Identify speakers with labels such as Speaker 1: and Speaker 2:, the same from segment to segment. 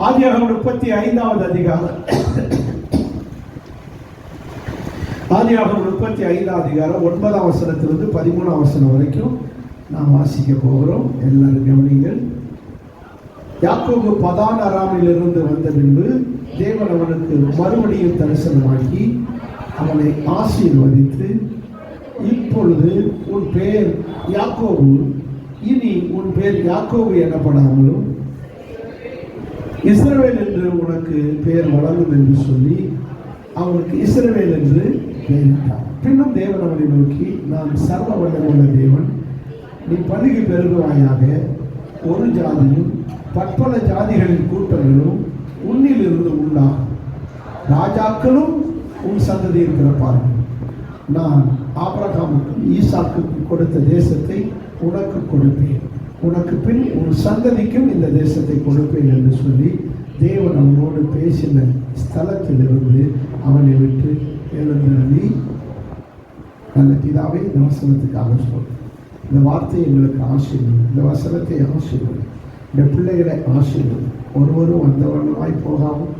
Speaker 1: ஆதியாகமம் 35வது அதிகாரம், ஆதியாகமம் 35வது அதிகாரம் 9ஆம் வசனத்திலிருந்து 13ஆம் வசனம் வரைக்கும் நாம் வாசிக்க போகிறோம். எல்லாரும் கவனிங்கள். யாக்கோபு பதான் அராமிலிருந்து வந்த பின்பு தேவன் அவனுக்கு மறுபடியும் தரிசனமாக்கி அவனை ஆசீர்வதித்து, இப்பொழுது உன் பெயர் யாக்கோபு, இனி உன் பெயர் யாக்கோபு எனப்படாமலும் இஸ்ரவேல் என்று உனக்கு பெயர் வழங்கும் என்று சொல்லி அவனுக்கு இஸ்ரவேல் என்று பெயரிட்டார். பின்னும் தேவன் அவனை நோக்கி, நான் சர்வ வல்லமையுள்ள தேவன், நீ பலுகி பெருகுவாயாக, ஒரு ஜாதியும் பற்பல ஜாதிகளின் கூட்டங்களும் உன்னில் இருந்து உண்டாகும், ராஜாக்களும் உன் சந்ததியில் பிறப்பார்கள். நான் ஆபிரகாமுக்கும் ஈசாக்குக்கும் கொடுத்த தேசத்தை உனக்கு கொடுப்பேன், உனக்கு பின் உன் சந்ததிக்கும் இந்த தேசத்தை கொடுப்பேன் என்று சொல்லி தேவன் அவனோடு பேசின ஸ்தலத்திலிருந்து அவனை விட்டு எழுந்தருளி, நல்ல பிதாவை இந்த வசனத்துக்காக சொல். இந்த வார்த்தை எங்களுக்கு ஆசீர்வதி, இந்த வசனத்தை ஆசீர்வதி, இந்த பிள்ளைகளை ஆசீர்வதி. ஒருவரும் அந்த வண்ணமாய் போகாமல்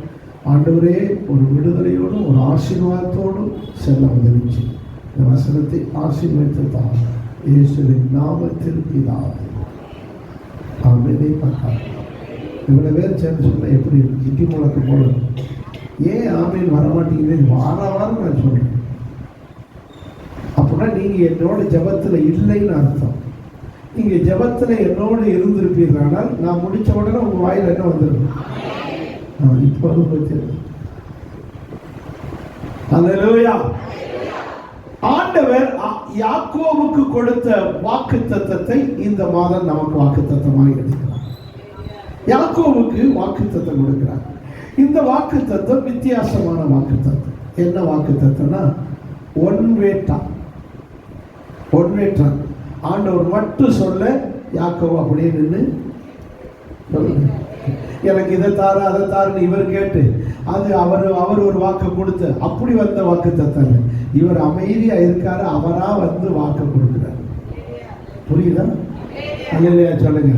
Speaker 1: ஆண்டவரே ஒரு விடுதலையோடும் ஒரு ஆசீர்வாதத்தோடும் செல்ல உதவிச்சு இந்த வசனத்தை ஆசீர்வதித்தான் இயேசுவின் நாமத்தில் பிதாவே, ஆமென். பார்த்தாங்க இவ்வளோ பேர் சேர்ந்து சொன்ன எப்படி இருக்கு? இட்டி முழக்கு போல. ஏன் ஆமீன் வரமாட்டேங்குது? வாரம் நான் சொல்றேன். அப்படின்னா நீங்க என்னோட ஜபத்தில் இல்லைன்னு அர்த்தம். நீங்க ஜபத்தில் என்னோடு இருந்திருப்பீர்களானால் நான் முடிச்ச உடனே உங்க வாயில் என்ன வந்துருக்கும்? இப்போ அல்லேலூயா. ஆண்டவர் யாக்கோபுக்கு கொடுத்த வாக்குத்தத்தத்தை இந்த மாதம் நமக்கு வாக்குத்தத்தமாக எடுக்கிறார். யாக்கோபுக்கு வாக்குத்தத்தம் கொடுக்கிறார். இந்த வாக்குத்தத்தம் வித்தியாசமான வாக்குத்தத்தம். என்ன வாக்குத்தத்தம்னா ஒன்வேட்டா. ஆண்டவர் மட்டும் சொல்ல யாக்கோபு அப்படியே நின்று எனக்கு இதை தாரு அதை தாருன்னு இவர் கேட்டு அது அவர் ஒரு வாக்கு கொடுத்து அப்படி வந்த வாக்கு தத்தம். இவர் அமைதியா இருக்காரு, அவரா வந்து வாக்கு கொடுக்கிறார். புரியுதா? அல்லேலூயா சொல்லுங்க.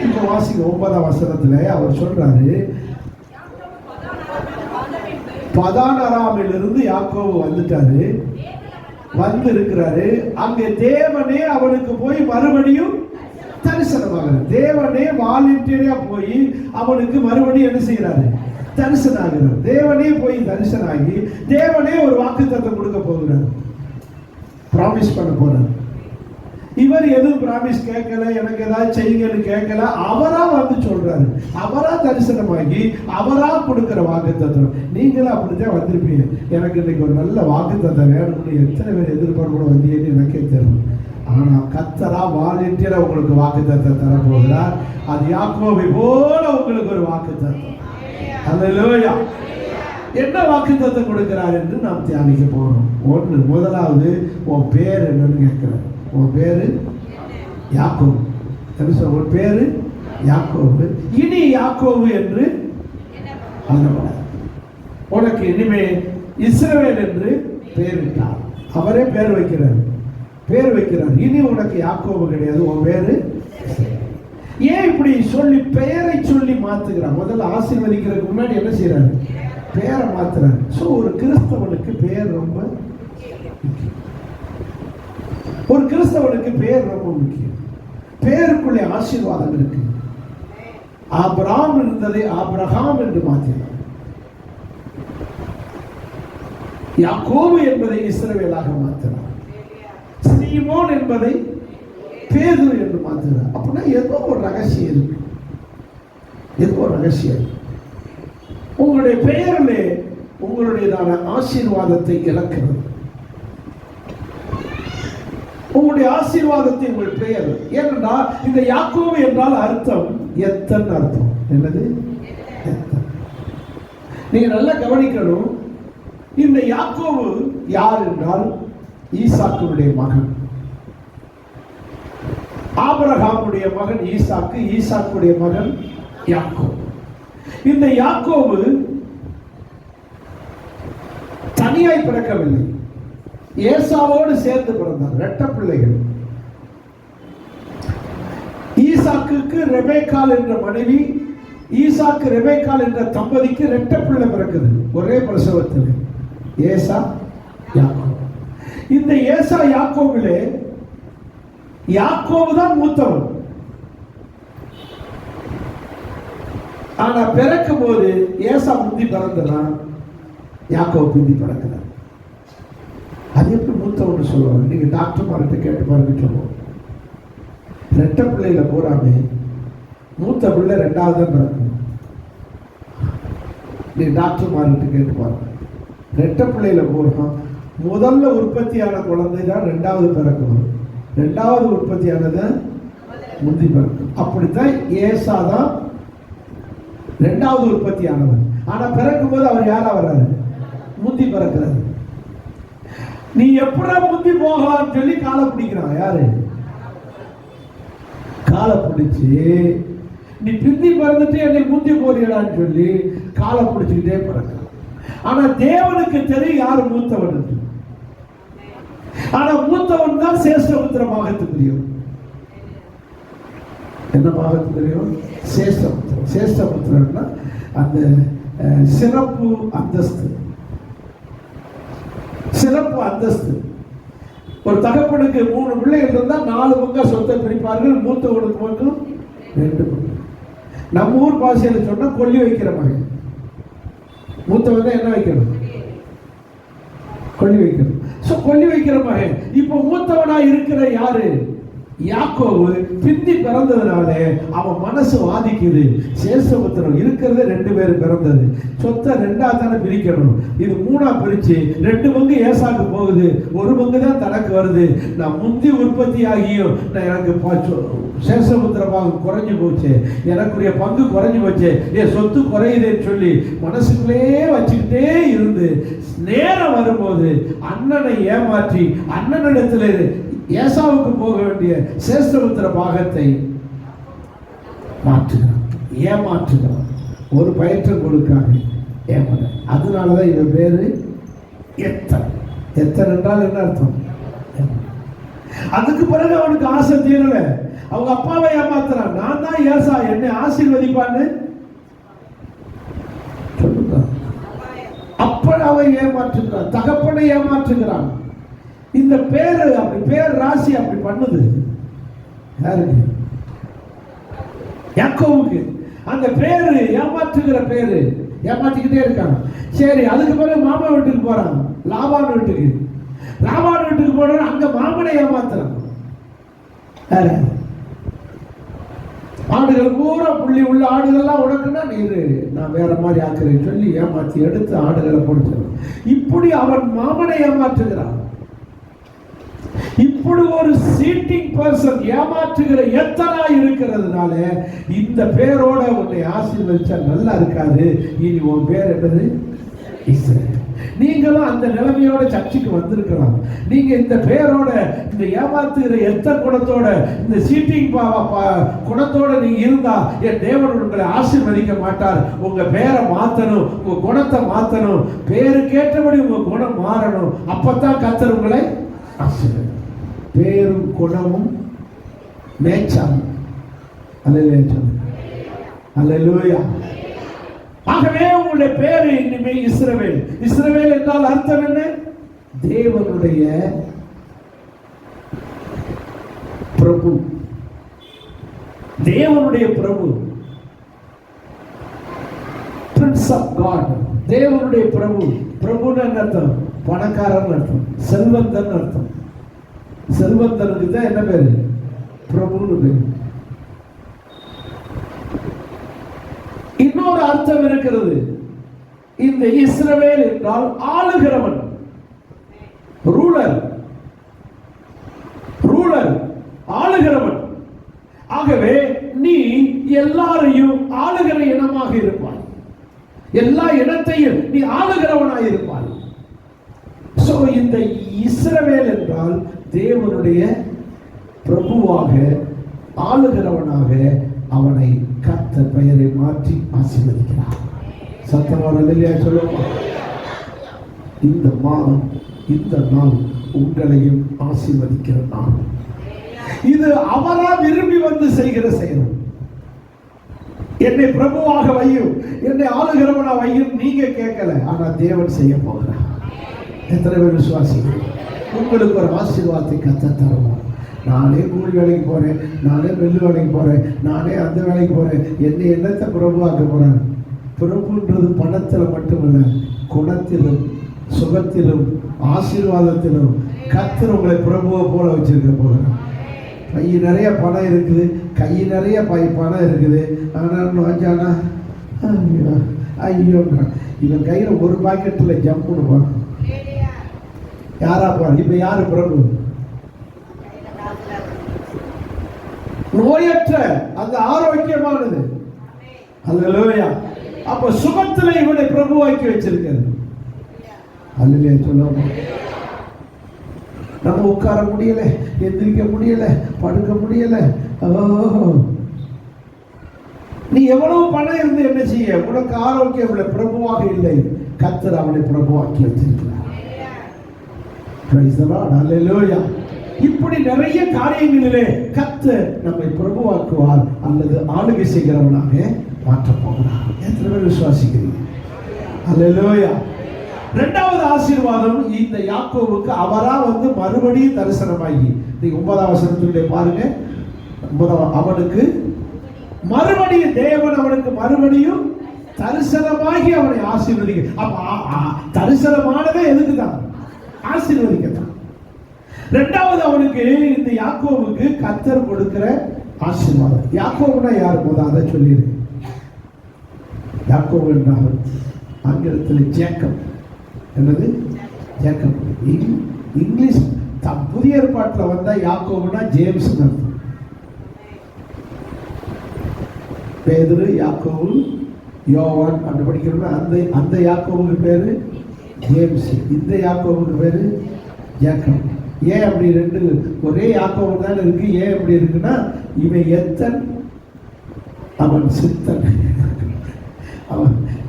Speaker 1: இப்ப வாசிங்க 9ஆம் வசனத்துல அவர் சொல்றாரு, பதான் அராமிலிருந்து யாக்கோபு வந்துட்டாரு, வந்து இருக்கிறாரு. அங்கே தேவனே அவனுக்கு போய் மறுபடியும் தரிசனமாகிறார். தேவனே வாலண்டியரா போய் அவனுக்கு மறுபடியும் என்ன செய்யறாரு? தரிசனம் ஆகிறார். தேவனே போய் தரிசனாகி தேவனே ஒரு வாக்குத்தத்தம் கொடுக்க போகிறார், பிராமிஸ் பண்ண போறார். இவர் எதுவும் பிராமிஸ் கேட்கல, எனக்கு ஏதாவது செய்யுங்கன்னு கேட்கல, அவரா வந்து சொல்றாரு. அவரா தரிசனமாகி அவரா கொடுக்கிற வாக்குத்தத்தம். நீங்களும் அப்படித்தான் வந்திருப்பீங்க. எனக்கு இன்னைக்கு ஒரு நல்ல வாக்குத்தத்தம் வேணும்னு எத்தனை பேர் எதிர்பார்ப்பு வந்தீங்கன்னு எனக்கே தெரியும். ஆனா கர்த்தரா வாலண்டியரா உங்களுக்கு வாக்குத்தத்தம் தர போகிறார். அது யாக்கோபை போல உங்களுக்கு ஒரு வாக்குத்தத்தம். அல்லேலூயா. என்ன வாக்குத்தத்தம் கொடுக்கிறார் என்று நாம் தியானிக்க போறோம். ஒன்று, முதலாவது உன் பேர் என்னன்னு கேட்கிறார். உன் பேரு யாக்கோபு. உன் பேரு யாக்கோபு, இனி யாக்கோபு என்று அழைக்கப்படாது. உனக்கு இனிமே இஸ்ரவேல் என்று பெயரிட்டார். அவரே பேர் வைக்கிறார். இனி உனக்கு யாக்கோபு கிடையாது, உன் பேரு. ஏன் இப்படி சொல்லி பெயரை சொல்லி மாத்துகிறார்? முதல்ல ஆசீர்வதிக்கிறதுக்கு முன்னாடி என்ன செய்யறாரு? பெயரை மாத்துறாரு. சோ ஒரு கிறிஸ்தவனுக்கு பெயர் ரொம்ப முக்கியம். ஒரு கிறிஸ்தவனுக்கு பெயர் ரொம்ப முக்கியம். பெயருக்குள்ளே ஆசீர்வாதம் இருக்கு. ஆபிரகாம் இருந்ததை ஆபிரகாம் என்று மாற்றினார். யாக்கோபு என்பதை இஸ்ரவேலாக மாற்றினார். சீமோன் என்பதை பேதுரு என்று மாற்றுகிறார். அப்படின்னா ஏதோ ஒரு ரகசியம் இருக்கு. உங்களுடைய பெயரிலே உங்களுடையதான ஆசீர்வாதத்தை இழக்கிறது. உங்களுடைய ஆசீர்வாதத்தை உங்கள் பெயர். ஏனென்றால் இந்த யாக்கோபு என்றால் அர்த்தம் எத்தன் அர்த்தம். என்னது? நீங்க நல்லா கவனிக்கணும். இந்த யாக்கோபு யார் என்றால் ஈசாக்குடைய மகன். ஆபிரகாமுடைய மகன் ஈசாக்கு, ஈசாக்குடைய மகன் யாக்கோபு. இந்த யாக்கோபு தனியாய் பிறக்கவில்லை, ஏசாவோடு சேர்ந்து பிறந்தார். இரட்ட பிள்ளைகள். ஈசாக்குக்கு ரெபேக்காள் என்ற மனைவி, ஈசாக்கு ரெபேக்காள் என்ற தம்பதிக்கு இரட்டை பிள்ளை பிறக்குது ஒரே பிரசவத்தில், ஏசா யாக்கோபு. இந்த ஏசா யாக்கோபிலே யாக்கோபு தான் மூத்தவன். ஆனா பிறக்கும் போது ஏசா முந்தி பிறந்தான், யாக்கோபு பிந்தி பிறக்கிறார். அது எப்படி மூத்தவன் சொல்லுவாங்க? நீங்க டாக்டர் மார்கிட்ட கேட்டு பாருங்க சொல்லுவோம். ரெட்டை பிள்ளையில போறாமே மூத்த பிள்ளை ரெண்டாவது தான் பிறக்கும். நீங்க டாக்டர் மார்கிட்ட கேட்டு பாருங்க. ரெட்டை பிள்ளையில போறோம், முதல்ல உற்பத்தியான குழந்தை தான் ரெண்டாவது பிறக்கணும், ரெண்டாவது உற்பத்தியானது முந்தி பிறக்கும். அப்படித்தான் ஏசா தான் ரெண்டாவது உற்பத்தியானவர். ஆனா பிறக்கும் போது அவர் யாரா வர்றாரு? முந்தி பிறக்கிறாரு. நீ எப்படா முந்தி போகலான்னு சொல்லி காலை பிடிக்கிறான். யாரு? காலை பிடிச்சு நீ பிந்தி பிறந்துட்டு என்னை முந்தி போறியடான்னு சொல்லி காலை பிடிச்சுக்கிட்டே பிறக்கிறான். ஆனா தேவனுக்கு தெரியும் யாரு மூத்தவன். ஆனா மூத்தவன் தான் சேஷ்டபுத்திர பாகத்துக்குரியவன். என்ன பாகத்துக்குரியவன்? சேஷ்டபுத்திரன். சேஷ்டபுத்திரன்னா அந்த சிறப்பு அந்தஸ்து, சிறப்பு அந்தஸ்து. ஒரு தகப்பனுக்கு 3 பிள்ளைகள் இருந்தா 4 பங்கா சொத்தை பிரிப்பார்கள். மூத்தவனுக்கு மட்டும் 2 பங்கு. நம்ம ஊர் பாஷையில சொன்னா கொல்லி வைக்கிற மகன். மூத்தவன் தான் என்ன வைக்கணும்? கொல்லி வைக்கணும். கொல்லி வைக்கிற மகன். இப்ப மூத்தவனா இருக்கிற யாரு? யாக்கோபு. பிந்தி பிறந்ததுனால அவன் மனசு வாதிக்குது. சேஷ்டபுத்திரன் இருக்கிறது 2 பேர் பிறந்தது, சொத்தை 2ஆ தானே பிரிக்கணும். இது 3ஆ பிரிச்சு 2 பங்கு ஏசாக்கு போகுது, 1 பங்கு தான் தனக்கு வருது. நான் முந்தி உற்பத்தி ஆகியும் நான் எனக்கு சேஷ்டபுத்திர பாகம் குறைஞ்சு போச்சு, எனக்குரிய பங்கு குறைஞ்சு போச்சு, என் சொத்து குறையுதுன்னு சொல்லி மனசுக்குள்ளே வச்சுக்கிட்டே இருந்து நேரம் வரும்போது அண்ணனை ஏமாற்றி அண்ணனிடத்தில் ஏசாவுக்கு போக வேண்டிய சேஷ்டபுத்திர பாகத்தை மாற்றுகிறான், ஏமாற்றுகிறான். ஒரு பயிற்றம் கொடுக்காங்க, ஏமாற. அதனாலதான் இவன் பேரு எத்தன். எத்தன் என்றால் என்ன அர்த்தம்? அதுக்கு பிறகு அவனுக்கு ஆசை தீரல. அவங்க அப்பாவை ஏமாத்துறான். நான் தான் ஏசா, என்னை ஆசீர்வதிப்பான்னு சொல்லுங்க. அப்ப அவன் ஏமாற்றுகிறான், தகப்பனை ஏமாற்றுகிறான். இந்த பேரு அப்படி, பேர் ராசி அப்படி பண்ணுது. யாருக்கு? யாக்கோவுக்கு. அந்த பேரு ஏமாற்றுகிற பேரு, ஏமாற்றிக்கிட்டே இருக்காங்க. சரி, அதுக்கு பிறகு மாமா வீட்டுக்கு போறான், லாபான் வீட்டுக்கு. லாபான் வீட்டுக்கு போன அங்க மாமனை ஏமாத்துறான். ஆடுகள் பூரா புள்ளி உள்ள ஆடுகள்லாம் உனக்குன்னா நீரு நான் வேற மாதிரி ஆக்குறேன்னு சொல்லி ஏமாத்தி எடுத்து ஆடுகளை பொடிச்சிடும். இப்படி அவன் மாமனை ஏமாற்றுகிறான். இப்படி ஒரு சீட்டிங் பர்சன் ஏமாற்றுகிற எத்தனா இருக்கிறதுனால இந்த பேரோட உன்னை ஆசீர்வதிச்சா நல்லா இருக்காது. இனி உன் பேர் என்னது? இஸ்ரவேல். நீங்களும் அந்த நிலைமையோட சர்ச்சுக்கு வந்திருக்கலாம். நீங்க இந்த பேரோட, இந்த ஏமாத்துகிற எத்த குணத்தோட, இந்த சீட்டிங் குணத்தோட நீங்க இருந்தா என் தேவன் உங்களை ஆசீர்வதிக்க மாட்டார். உங்க பேரை மாத்தணும், உங்க குணத்தை மாத்தணும், பேரு கேட்டபடி உங்க குணம் மாறணும். அப்பதான் கர்த்தர் உங்களை ஆசீர்வதிப்பார். பேரும் குணமும் நேச்சரும். அல்லேலூயா. ஆகவே உங்களுடைய பேரு இனிமே இஸ்ரவேல். இஸ்ரவேல் என்றால் அர்த்தம் என்ன? தேவனுடைய பிரபு, தேவனுடைய பிரபு, பிரின்ஸ் ஆஃப் காட், தேவனுடைய பிரபு. பிரபுன்னு அர்த்தம் பணக்காரன் அர்த்தம், செல்வந்தன் அர்த்தம். செல்வந்தனுக்கு தான் என்ன பேரு? பிரபுன்னு பேரு. இன்னொரு அர்த்தம் இருக்கிறது. இந்த இஸ்ரவேல் என்றால் ஆளுகிறவன், ரூலர், ரூலர், ஆளுகிறவன். ஆகவே நீ எல்லாரையும் ஆளுகிற இனமாக இருப்பாய், எல்லா இனத்தையும் நீ ஆளுகிறவனாய் இருப்பாய். சோ இந்த இஸ்ரவேல் என்றால் தேவனுடைய பிரபுவாக, ஆளுகிறவனாக அவனை கர்த்தர் பெயரை மாற்றி ஆசீர்வதிக்கிறார். சத்தமான அல்லேலூயா சொல்லுவோம். இந்த மாதம், இந்த நாள் உங்களையும் ஆசீர்வதிக்கிற நாள். இது அவரா விரும்பி வந்து செய்கிற செயல். என்னை பிரபுவாக வையும், என்னை ஆளுகிறவனா வையும் நீங்க கேட்கல, ஆனா தேவன் செய்ய போகிறார். எத்தனை பேர் விசுவாசிகள்? உங்களுக்கு ஒரு ஆசீர்வாதத்தை கர்த்தர் தருவார். நானே கூலி வேலைக்கு போறேன், நானே மில்லு வேலைக்கு போறேன், நானே அந்த வேலைக்கு போறேன், என்னத்தை பிரபுவாக்க போறேன்? பிரபுன்றது பணத்தில் மட்டுமல்ல, குணத்திலும் சுகத்திலும் ஆசீர்வாதத்திலும் கர்த்தர் உங்களை பிரபுவை போல வச்சிருக்க போகிறார். கை நிறைய பணம் இருக்குது, கை நிறைய பணம் இருக்குது, ஆனால் வாஞ்சானா ஐயோ இவன் கையில் ஒரு பாக்கெட்டில் ஜம்ப் பண்ணுவான். யாரா பாரு? இப்ப யாரு பிரபு? நோயற்ற அந்த ஆரோக்கியமானது. அல்லேலூயா. அப்ப சுகத்துல இவனை பிரபுவாக்கி வச்சிருக்கிறது. அல்லேலூயா சொல்லுவோம். நம்ம உட்கார முடியல, எந்திரிக்க முடியல, படுக்க முடியல. நீ எவ்வளவு பணம் இருந்து என்ன செய்ய? உனக்கு ஆரோக்கியம் இல்லை, பிரபுவாக இல்லை. கர்த்தர் அவனை பிரபுவாக்கி வச்சிருக்கிறார். அல்லேலூயா. இப்படி நிறைய காரியங்களிலே கர்த்தர் நம்மை பிரபுவாக்குவார் அல்லது ஆளுகை செய்கிறவனாக மாற்றப் போகிறார். எத்தனை பேர் விசுவாசிக்கிறீங்க? அல்லேலூயா. இரண்டாவது ஆசீர்வாதம் இந்த யாக்கோவுக்கு அவரா மறுபடியும் தரிசனமாகி, நீங்க 9ஆம் வசனத்திலே பாருங்க. அவனுக்கு மறுபடியும் தேவன் அவனுக்கு மறுபடியும் தரிசனமாகி அவனை ஆசீர்வதிக்க. அப்ப தரிசனமானதே எதுக்குதான்? ஆசீர்வதிக்கத்தான். இரண்டாவது அவனுக்கு இந்த யாக்கோவுக்கு கர்த்தர் கொடுக்கிற ஆசீர்வாதம். யாக்கோவுனா யார்? போதா அதை சொல்லிடு. யாக்கோவு என்றால் ஆங்கிலத்தில் ஜேக்கப். என்னது? ஜேக்கப். இங்கிலீஷ் புதிய ஏற்பாட்டில் வந்தா யாக்கோவுனா ஜேம்ஸ் அர்த்தம். பேதுரு, யாக்கோவு, யோவான் அப்படி படிக்கிறோம்னா அந்த யாக்கோவுக்கு பேரு ஜேம்ஸ், இந்த யாக்கோவுக்கு பேரு ஜேக்கப். ஏன் அப்படி ரெண்டு ஒரே யாக்கோவு தான் இருக்கு? ஏன் அப்படி இருக்குன்னா இவன் எத்தன், அவன் சித்தன்.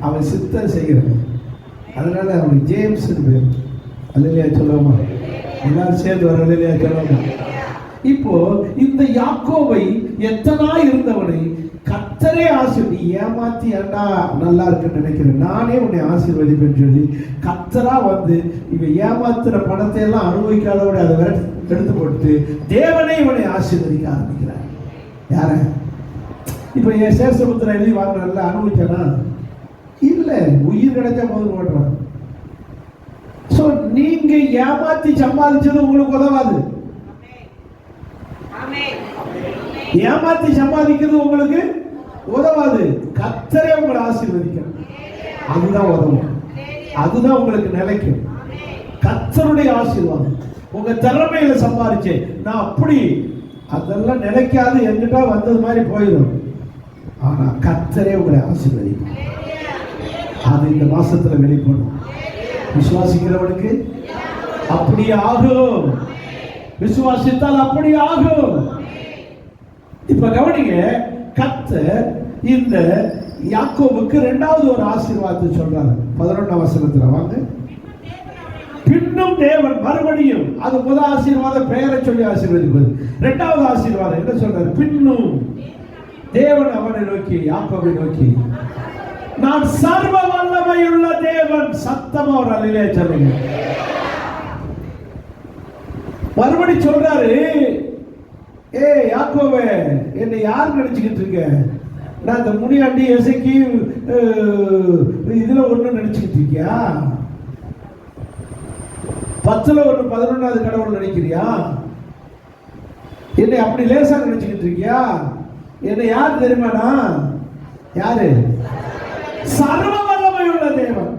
Speaker 1: அவன் சித்தன் செய்கிறான், அதனால அவனுக்கு ஜேம்ஸ் பேர். அல்லேலூயா சொல்லுவோமா? எல்லாரும் சேர்ந்து வர அல்லேலூயா சொல்லுவோமா? இப்போ இந்த யாக்கோவை எத்தனா இருந்தவனை கர்த்தரே நீ ஏமாத்தி ஏண்டா நல்லா இருக்குன்னு நினைக்கிறேன், நானே உன்னை ஆசீர்வதிப்பேன்னு சொல்லி கர்த்தரா இவன் ஏமாத்துற பணத்தை எல்லாம் அனுபவிக்காதவட அதை எடுத்து போட்டு தேவனே இவனை ஆசீர்வதிக்க ஆரம்பிக்கிறார். யார? இப்ப என் சேஷபுத்திர எழுதி வாங்கினால அனுபவிச்சானா? இல்ல, உயிர் கிடைச்சா போதும் ஓடுறான். சோ நீங்க ஏமாத்தி சம்பாதிச்சது உங்களுக்கு உதவாது. ஏமாத்தி சம்பாதிக்கிறது உங்களுக்கு உதவாது. கர்த்தரே உங்களை ஆசீர்வதிக்கணும், அதுதான் உதவும், அதுதான் உங்களுக்கு நிலைக்கும். கர்த்தருடைய ஆசீர்வாதம். உங்க திறமையில சம்பாதிச்சேன் நான் அப்படி அதெல்லாம் நிலைக்காது, எங்கிட்ட வந்தது மாதிரி போயிடும். ஆனா கர்த்தரே உங்களை ஆசீர்வதிக்கும். அது இந்த மாசத்துல வெளிப்படும். விசுவாசிக்கிறவனுக்கு அப்படி ஆகும். விசுவாசித்தால் அப்படி ஆகும். இப்ப கவனிங்க, கர்த்தர் இந்த யாக்கோவுக்கு இரண்டாவது ஒரு ஆசீர்வாதத்தை சொல்றாரு. 11ஆம் வசனத்துல வாங்க. பின்னும் தேவன் மறுபடியும், அது முதல் ஆசீர்வாதம் பெயரை சொல்லி ஆசீர்வதிப்பது. இரண்டாவது ஆசீர்வாதம் என்ன சொல்றாரு? பின்னும் தேவன் அவனை நோக்கி, யாக்கோவை நோக்கி, நான் சர்வ வல்லமையுள்ள தேவன். சத்தமா ஒரு அல்லேலூயா சொல்லுங்க. மறுபடி சொல்றாரு, யாக்கோவே என்னை யார் நினைச்சுக்கிட்டு இருக்க? நான் இந்த முனியாண்டி எசைக்கு இதுல ஒண்ணு நினைச்சுக்கிட்டு இருக்கியா? 10ல் 1 11வது கடவுள் நினைக்கிறியா? என்னை அப்படி லேசா நினைச்சுக்கிட்டு இருக்கியா? என்னை யார் தெரியுமாடா? யாரு? சர்வ வல்லமை உள்ள தேவன்.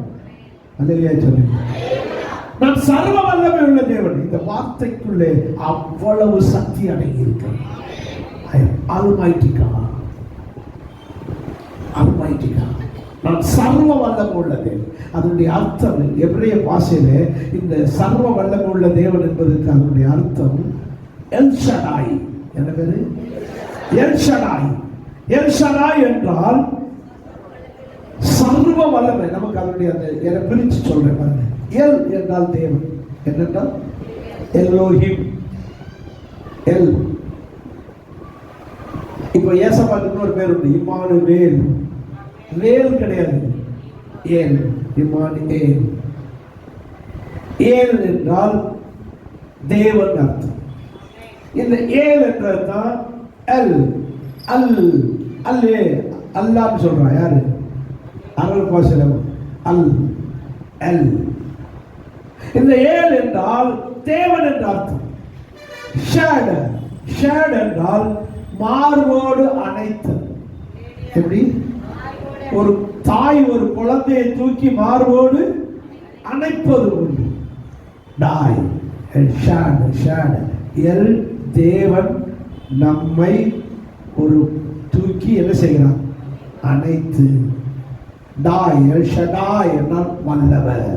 Speaker 1: அல்லேலூயா சொல்லுங்க. நான் சர்வ வல்லமை உள்ள தேவன். இந்த வார்த்தைக்குள்ளே அவ்வளவு சக்தி அடங்கி இருக்கிறது. நான் சர்வ வல்லமை உள்ள தேவன். அதனுடைய அர்த்தம் எபிரேய பாஷையில இந்த சர்வ வல்லமை உள்ள தேவன் என்பதற்கு அதனுடைய அர்த்தம் எல் ஷடாய். என்ன பேரு? எல் ஷடாய். எல் ஷடாய் என்றால் சர்வ வல்லமை. நமக்கு அதனுடைய அந்த பிரிச்சு சொல்றேன் பாருங்க. எல் என்றால் தேவன். என்னென்றால் எல்லோஹிம். எல் இப்போ ஏசப்பாக்கு இன்னொரு பேர் உண்டு, இம்மானுவேல். வேல் கிடையாது, ஏல். இம்மானுவேல். ஏல் என்றால் தேவன் அர்த்தம். இந்த ஏல் என்றது தான் அல் அல் அல்லே அல்லான்னு சொல்றான். யாரு? அரபு பாஷையில அல் அல். இந்த ஏல் என்றால் தேவன் என்ற அர்த்தம். ஷேட் ஷேட் என்றால் மார்போடு அணைத்தல். எப்படி? ஒரு தாய் ஒரு குழந்தையை தூக்கி மார்போடு அணைப்பது உண்டு. டாய் ஷேட் ஷேட் எல். தேவன் நம்மை ஒரு தூக்கி என்ன செய்கிறார்? அணைத்து. டாய் எல் ஷடாய் என்றால் வல்லவர்.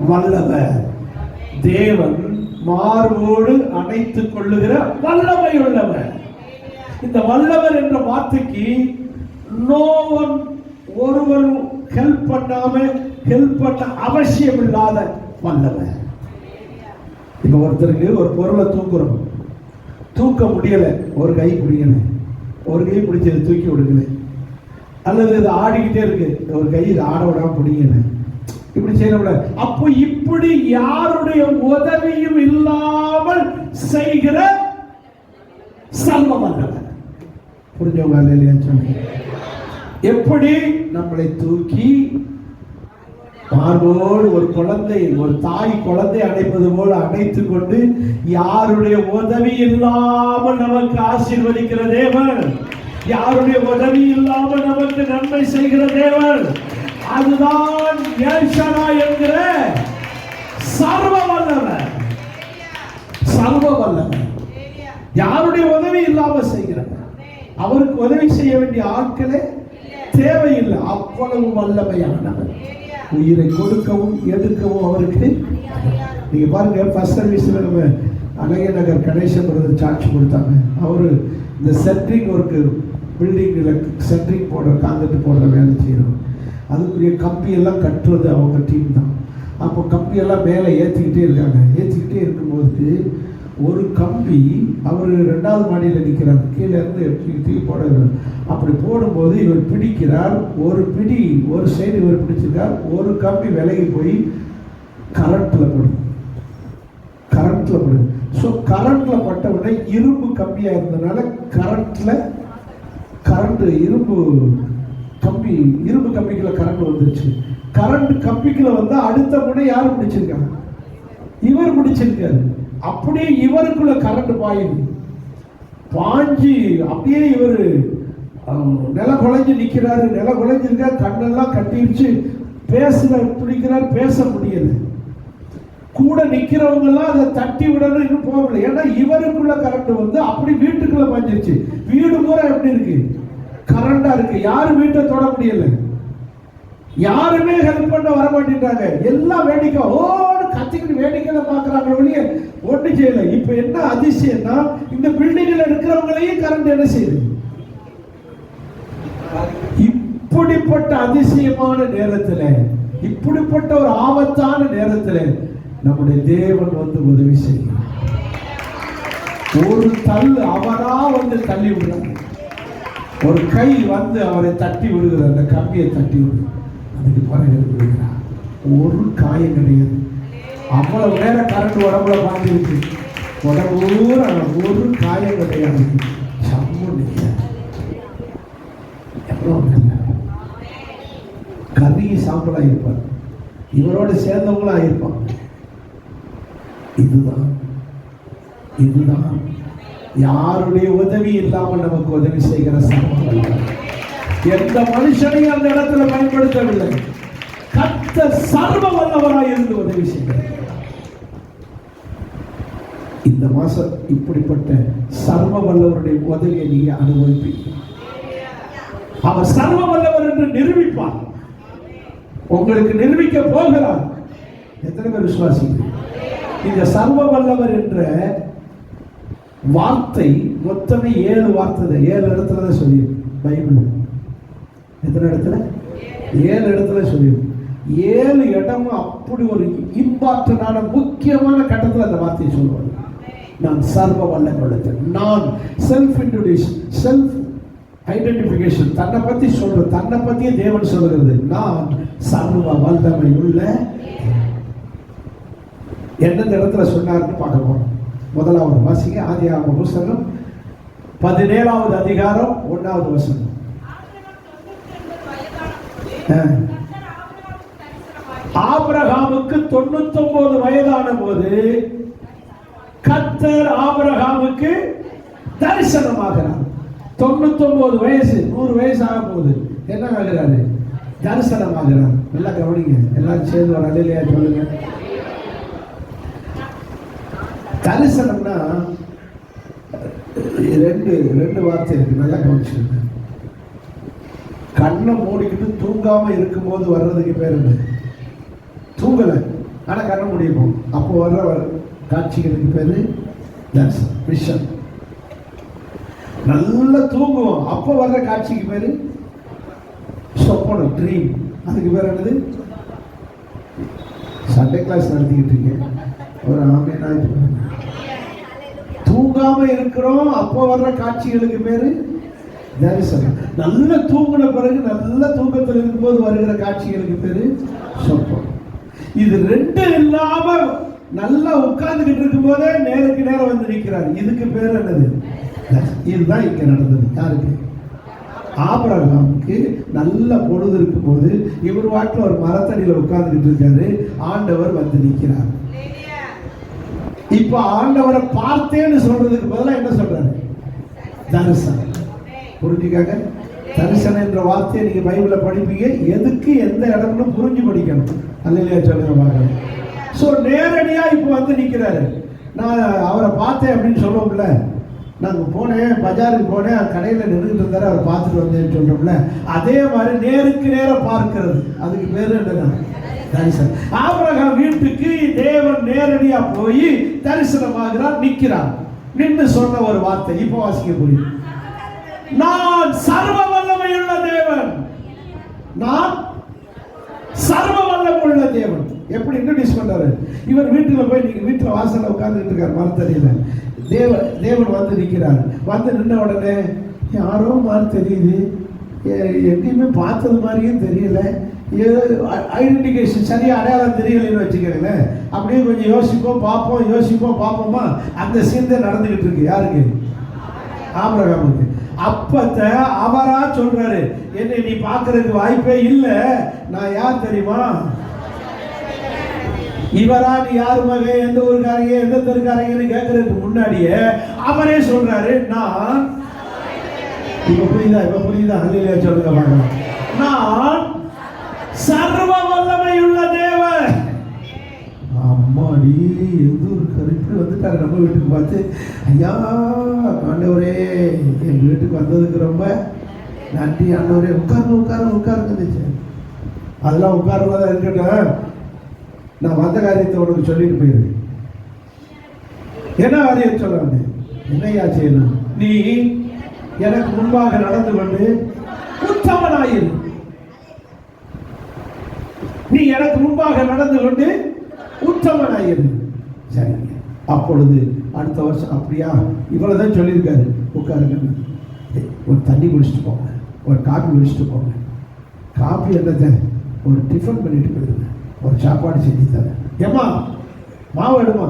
Speaker 1: வல்லவர் தேவன் மார்போடு அணைத்துக் கொள்ளுகிற வல்லமை உள்ளவர். இந்த வல்லவர் என்ற வார்த்தைக்கு நோவன் ஒருவர் ஹெல்ப் பண்ண அவசியம் இல்லாத வல்லவர். இப்ப ஒருத்தருக்கு ஒரு பொருளை தூக்க முடியல, ஒரு கை பிடிக்கல, ஒரு கை பிடிச்சது தூக்கி விடுக்கல, அல்லது இது ஆடிக்கிட்டே இருக்கு, ஒரு கை இது ஆட விடாம பிடிக்கல, இப்படி செய்யக்கூடாது. அப்போ இப்படி யாருடைய உதவியும் இல்லாமல் செய்கிற சர்வ வல்லவர். புரிஞ்சவங்க இல்லையா? சொன்னீங்க. எப்படி நம்மளை தூக்கி மார்போடு ஒரு குழந்தை, ஒரு தாய் குழந்தை அணைப்பது போல அணைத்துக் கொண்டு யாருடைய உதவி இல்லாமல் நமக்கு ஆசீர்வதிக்கிற தேவன், யாருடைய உதவி இல்லாமல் நமக்கு நன்மை செய்கிற தேவன், அதுதான் எல் ஷடாய் என்கிற சர்வ வல்லவர். சர்வ வல்லவர் யாருடைய உதவி இல்லாமல் செய்கிறவர். அவருக்கு உதவி செய்ய வேண்டிய ஆட்களே தேவையில்லை, அவ்வளவு வல்லமையானவர். உயிரை கொடுக்கவும் எடுக்கவும் அவருக்கு. நீங்க பாருங்க, ஃபர்ஸ்ட் சர்வீஸ்ல நம்ம அழகிய நகர் கணேசன் பிரதர் சார்ஜ் கொடுத்தாங்க. அவரு இந்த சென்ட்ரிங் ஒர்க்கு, பில்டிங்கில் சென்ட்ரிங் போடுற, காங்கிரீட் போடுற வேலை செய்யறோம். அதுக்குரிய கம்பியெல்லாம் கட்டுறது அவங்க டீம் தான். அப்போ கம்பியெல்லாம் மேலே ஏற்றிக்கிட்டே இருக்காங்க. ஏற்றிக்கிட்டே இருக்கும்போது ஒரு கம்பி, அவர் 2வது மாடியில் நிற்கிறார், கீழே இருந்து தூக்கி போடுறார். அப்படி போடும்போது இவர் பிடிக்கிறார், ஒரு பிடி ஒரு சைடு இவர் பிடிச்சிருக்கார், ஒரு கம்பி விலகி போய் கரண்ட்ல படும். ஸோ கரண்ட்ல பட்ட உடனே இரும்பு கம்பியாக இருந்ததுனால இரும்பு கம்பிக்குள்ள கரண்ட் வந்துருச்சு. கரண்ட் கம்பிக்குள்ள வந்து அடுத்த முனை யாரு பிடிச்சிருக்காங்க? இவர் பிடிச்சிருக்காரு. அப்படியே இவருக்குள்ள கரண்ட் பாய்ஞ்சு அப்படியே இவரு நில குலைஞ்சு நிக்கிறாரு. நில குலைஞ்சிருக்கா, கண்ணெல்லாம் கட்டிடுச்சு, பிடிக்கிறார், பேச முடியல. கூட நிக்கிறவங்க எல்லாம் அதை தட்டி விடணும், இன்னும் போகல. ஏன்னா இவருக்குள்ள கரண்ட் வந்து அப்படி வீட்டுக்குள்ள பாய்ஞ்சிருச்சு. வீடு பூரா எப்படி இருக்கு? கரண்டா இருக்கு. யாரும் வீட்டை தொட முடியல, யாருமே ஹெல்ப் பண்ண வர மாட்டேங்கிறாங்க. எல்லாம் வேடிக்கை ஓடு கத்திக்கிட்டு வேடிக்கையில பாக்குறாங்க, வெளியே ஒண்ணு செய்யல. இப்ப என்ன அதிசயம்னா, இந்த பில்டிங்ல இருக்கிறவங்களையும் கரண்ட் என்ன செய்யுது? இப்படிப்பட்ட அதிசயமான நேரத்தில், இப்படிப்பட்ட ஒரு ஆபத்தான நேரத்தில் நம்முடைய தேவன் வந்து உதவி செய்யும். ஒரு தள்ளு அவரா வந்து தள்ளி விடுறார், ஒரு கை வந்து அவரை தட்டி விடுகிறார், அந்த கம்பியை தட்டி விடுறார், அதுக்கு பிறகு விடுகிறார். ஒரு காயம் கிடையாது. அவ்வளவு நேரம் கரண்ட் உடம்புல பாஞ்சிருக்கு, உடம்பு ஒரு காயம் கிடையாது. கறி சாம்பலா இருப்பார், இவரோட சேர்ந்தவங்களா இருப்பாங்க. இதுதான் யாருடைய உதவி இல்லாமல் நமக்கு உதவி செய்கிற சம்பவம். எந்த மனுஷனையும் அந்த இடத்துல பயன்படுத்தவில்லை. கர்த்தர் சர்வ வல்லவராய் இருந்து உதவி செய்கிறார். இந்த மாசம் இப்படிப்பட்ட சர்வ வல்லவருடைய உதவியை நீங்க அனுபவிப்பீங்க. அவர் சர்வ வல்லவர் என்று நிரூபிப்பார், உங்களுக்கு நிரூபிக்க போகிறார். எத்தனை பேர் விசுவாசிக்கிறீங்க? இந்த சர்வ வல்லவர் என்ற வார்த்தை மொத்தமே 7 வார்த்தை, 7 இடத்துல தான் சொல்லிடும் பைபிள். எத்தனை இடத்துல? 7 இடத்துல சொல்லிடும். 7 இடமும் அப்படி ஒரு இம்பார்ட்டன்டான முக்கியமான கட்டத்தில் அந்த வார்த்தையை சொல்லுவாங்க. நான் சர்வ வல்லமையுள்ளவர். நான் செல்ஃப் இன்ட்ரோடியூஷன், செல்ஃப் ஐடென்டிபிகேஷன், தன்னை பத்தி சொல்ற, தன்னை பத்தியே தேவன் சொல்கிறது, நான் சர்வ வல்லமை உள்ள. எந்தெந்த இடத்துல சொன்னார்னு பார்க்க போறோம். முதலாவது வாசிங்க, ஆதியாகம புஸ்தகம் 17வது அதிகாரம் 1வது வசனம். ஆபிரகாமுக்கு 99 வயதான போது கர்த்தர் ஆபிரகாமுக்கு தரிசனமாகிறார். 99 வயசு, 100 வயசு ஆக போகுது. என்ன ஆகிறாரு? தரிசனமாகிறார். நல்லா கவனிங்க, எல்லாரும் சேர்ந்து ஒரு அல்லேலூயா சொல்லுங்க. தரிசனம்னா ரெண்டு வார்த்தை இருக்கு, நல்லா கவனிச்சுங்க. கண்ணை மூடிக்கிட்டு தூங்காம இருக்கும் போது வர்றதுக்கு பேர் என்ன? தூங்கலை ஆனா கண்ணை மூடிப்போம், அப்போ வர்ற காட்சிகளுக்கு பேரு தரிசனம், விஷன். நல்லா தூங்குவோம், அப்போ வர்ற காட்சிக்கு பேரு சொப்பனம், ட்ரீம். அதுக்கு பேர் என்னது? சண்டே கிளாஸ் நடத்திக்கிட்டு இருக்கேன், ஒரு ஆமேனா. தூங்காம இருக்கிறோம், அப்போ வர்ற காட்சிகளுக்கு பேரு தரிசனம். நல்ல தூங்கின பிறகு, நல்ல தூக்கத்தில் இருக்கும்போது வருகிற காட்சிகளுக்கு பேரு சொப்பனம். இது ரெண்டு இல்லாம நல்லா உட்கார்ந்துகிட்டு இருக்கும் போதே நேருக்கு நேரம் வந்து நிற்கிறார், இதுக்கு பேர் என்னது? இதுதான் இங்க நடந்தது. யாருக்கு? ஆபிரகாமுக்கு நல்ல பொழுது இருக்கும் போது இவர் வாட்டில் ஒரு மரத்தடியில் உட்கார்ந்துகிட்டு இருக்காரு, ஆண்டவர் வந்து நிற்கிறார். இப்ப ஆண்டவரை பார்த்தேன்னு சொல்றதுக்கு பதிலாக என்ன சொல்றாரு? தரிசனம். புரிஞ்சுக்காங்க, தரிசனம் என்ற வார்த்தையை நீங்க பைபிள்ல படிப்பீங்க, எதுக்கு எந்த இடம்னு புரிஞ்சு படிக்கணும். அல்லேலூயா சொல்லுங்க பார்க்கலாம். ஸோ நேரடியா இப்போ வந்து நிற்கிறாரு. நான் அவரை பார்த்தேன் அப்படின்னு சொல்லுவோம்ல, நாங்கள் போனேன், பஜாருக்கு போனேன், கடையில் நின்றுட்டு இருந்தாரு, அவர் பார்த்துட்டு வந்தேன்னு சொல்றோம்ல, அதே மாதிரி நேருக்கு நேரம் பார்க்கிறது, அதுக்கு பேரு என்னதான்? தரிசனம். ஆபிரகாம் வீட்டுக்கு தேவன் நேரடியா போய் தரிசனமாகிறார், நிற்கிறார். நின்று சொன்ன ஒரு வார்த்தை இப்போ வாசிக்க புரியும். நான் சர்வ வல்லமையுள்ள தேவன், நான் சர்வ வல்லமையுள்ள தேவன். எப்படி இன்ட்ரோடியூஸ் பண்றாரு? இவர் வீட்டுல போய், நீங்க வீட்டுல வாசல்ல உட்கார்ந்துட்டு இருக்காரு மரத்தடியில, தேவன் வந்து நிற்கிறார். வந்து நின்ன உடனே யாரோ மாதிரி தெரியுது, எங்கேயுமே பார்த்தது மாதிரியும் தெரியல, ஐடென்டிஃபிகேஷன் சரியா அடையாளம் தெரியலன்னு வச்சுக்கிறேன். அப்படியே கொஞ்சம் யோசிப்போம் பார்ப்போமா, அந்த சீன் தான் நடந்துகிட்டு இருக்கு. யாருக்கு? ஆபிரகாமுக்கு. அப்பத்த அவரா சொல்றாரு, என்னை நீ பார்க்கறதுக்கு வாய்ப்பே இல்லை, நான் யார் தெரியுமா? இவரா நீ யாரு மகன், எந்த ஊருக்காரங்க, எந்த தெருக்காரங்கன்னு கேட்கறதுக்கு முன்னாடியே அவரே சொல்றாரு, நான். இப்ப புரியுதா? அல்லேலூயா சொல்லுங்க பார்க்கலாம். நான் சர்வ வல்லமையுள்ள தேவன். அம்மாடி, எந்த ஊருக்காரர் இப்படி வந்துட்டாரு நம்ம வீட்டுக்கு பார்த்து, ஐயா ஆண்டவரே எங்க வீட்டுக்கு வந்ததுக்கு ரொம்ப நன்றி ஆண்டவரே, உட்காருங்க. அதெல்லாம் உட்காருவதா இருக்கட்டும், நான் வந்த காரியத்தை உனக்கு சொல்லிட்டு போயிருக்கேன். என்ன காரியம் சொல்ல வந்தேன்? என்னையா செய்யணும்? நீ எனக்கு முன்பாக நடந்து கொண்டு உத்தமனாயிரு. நீ எனக்கு முன்பாக நடந்து கொண்டு உத்தமனாயிரு. சரி, அப்பொழுது அடுத்த வருஷம் அப்படியா? இவ்வளவுதான் சொல்லியிருக்காரு. உட்காருங்க, ஒரு தண்ணி குடிச்சிட்டு போங்க, ஒரு காபி குடிச்சிட்டு போங்க. காபி என்னத்தை? ஒரு டிஃபன் பண்ணிட்டு போயிடுங்க, ஒரு சாப்பாடு செஞ்சு தரேன். ஏமா மாவு எடுமா,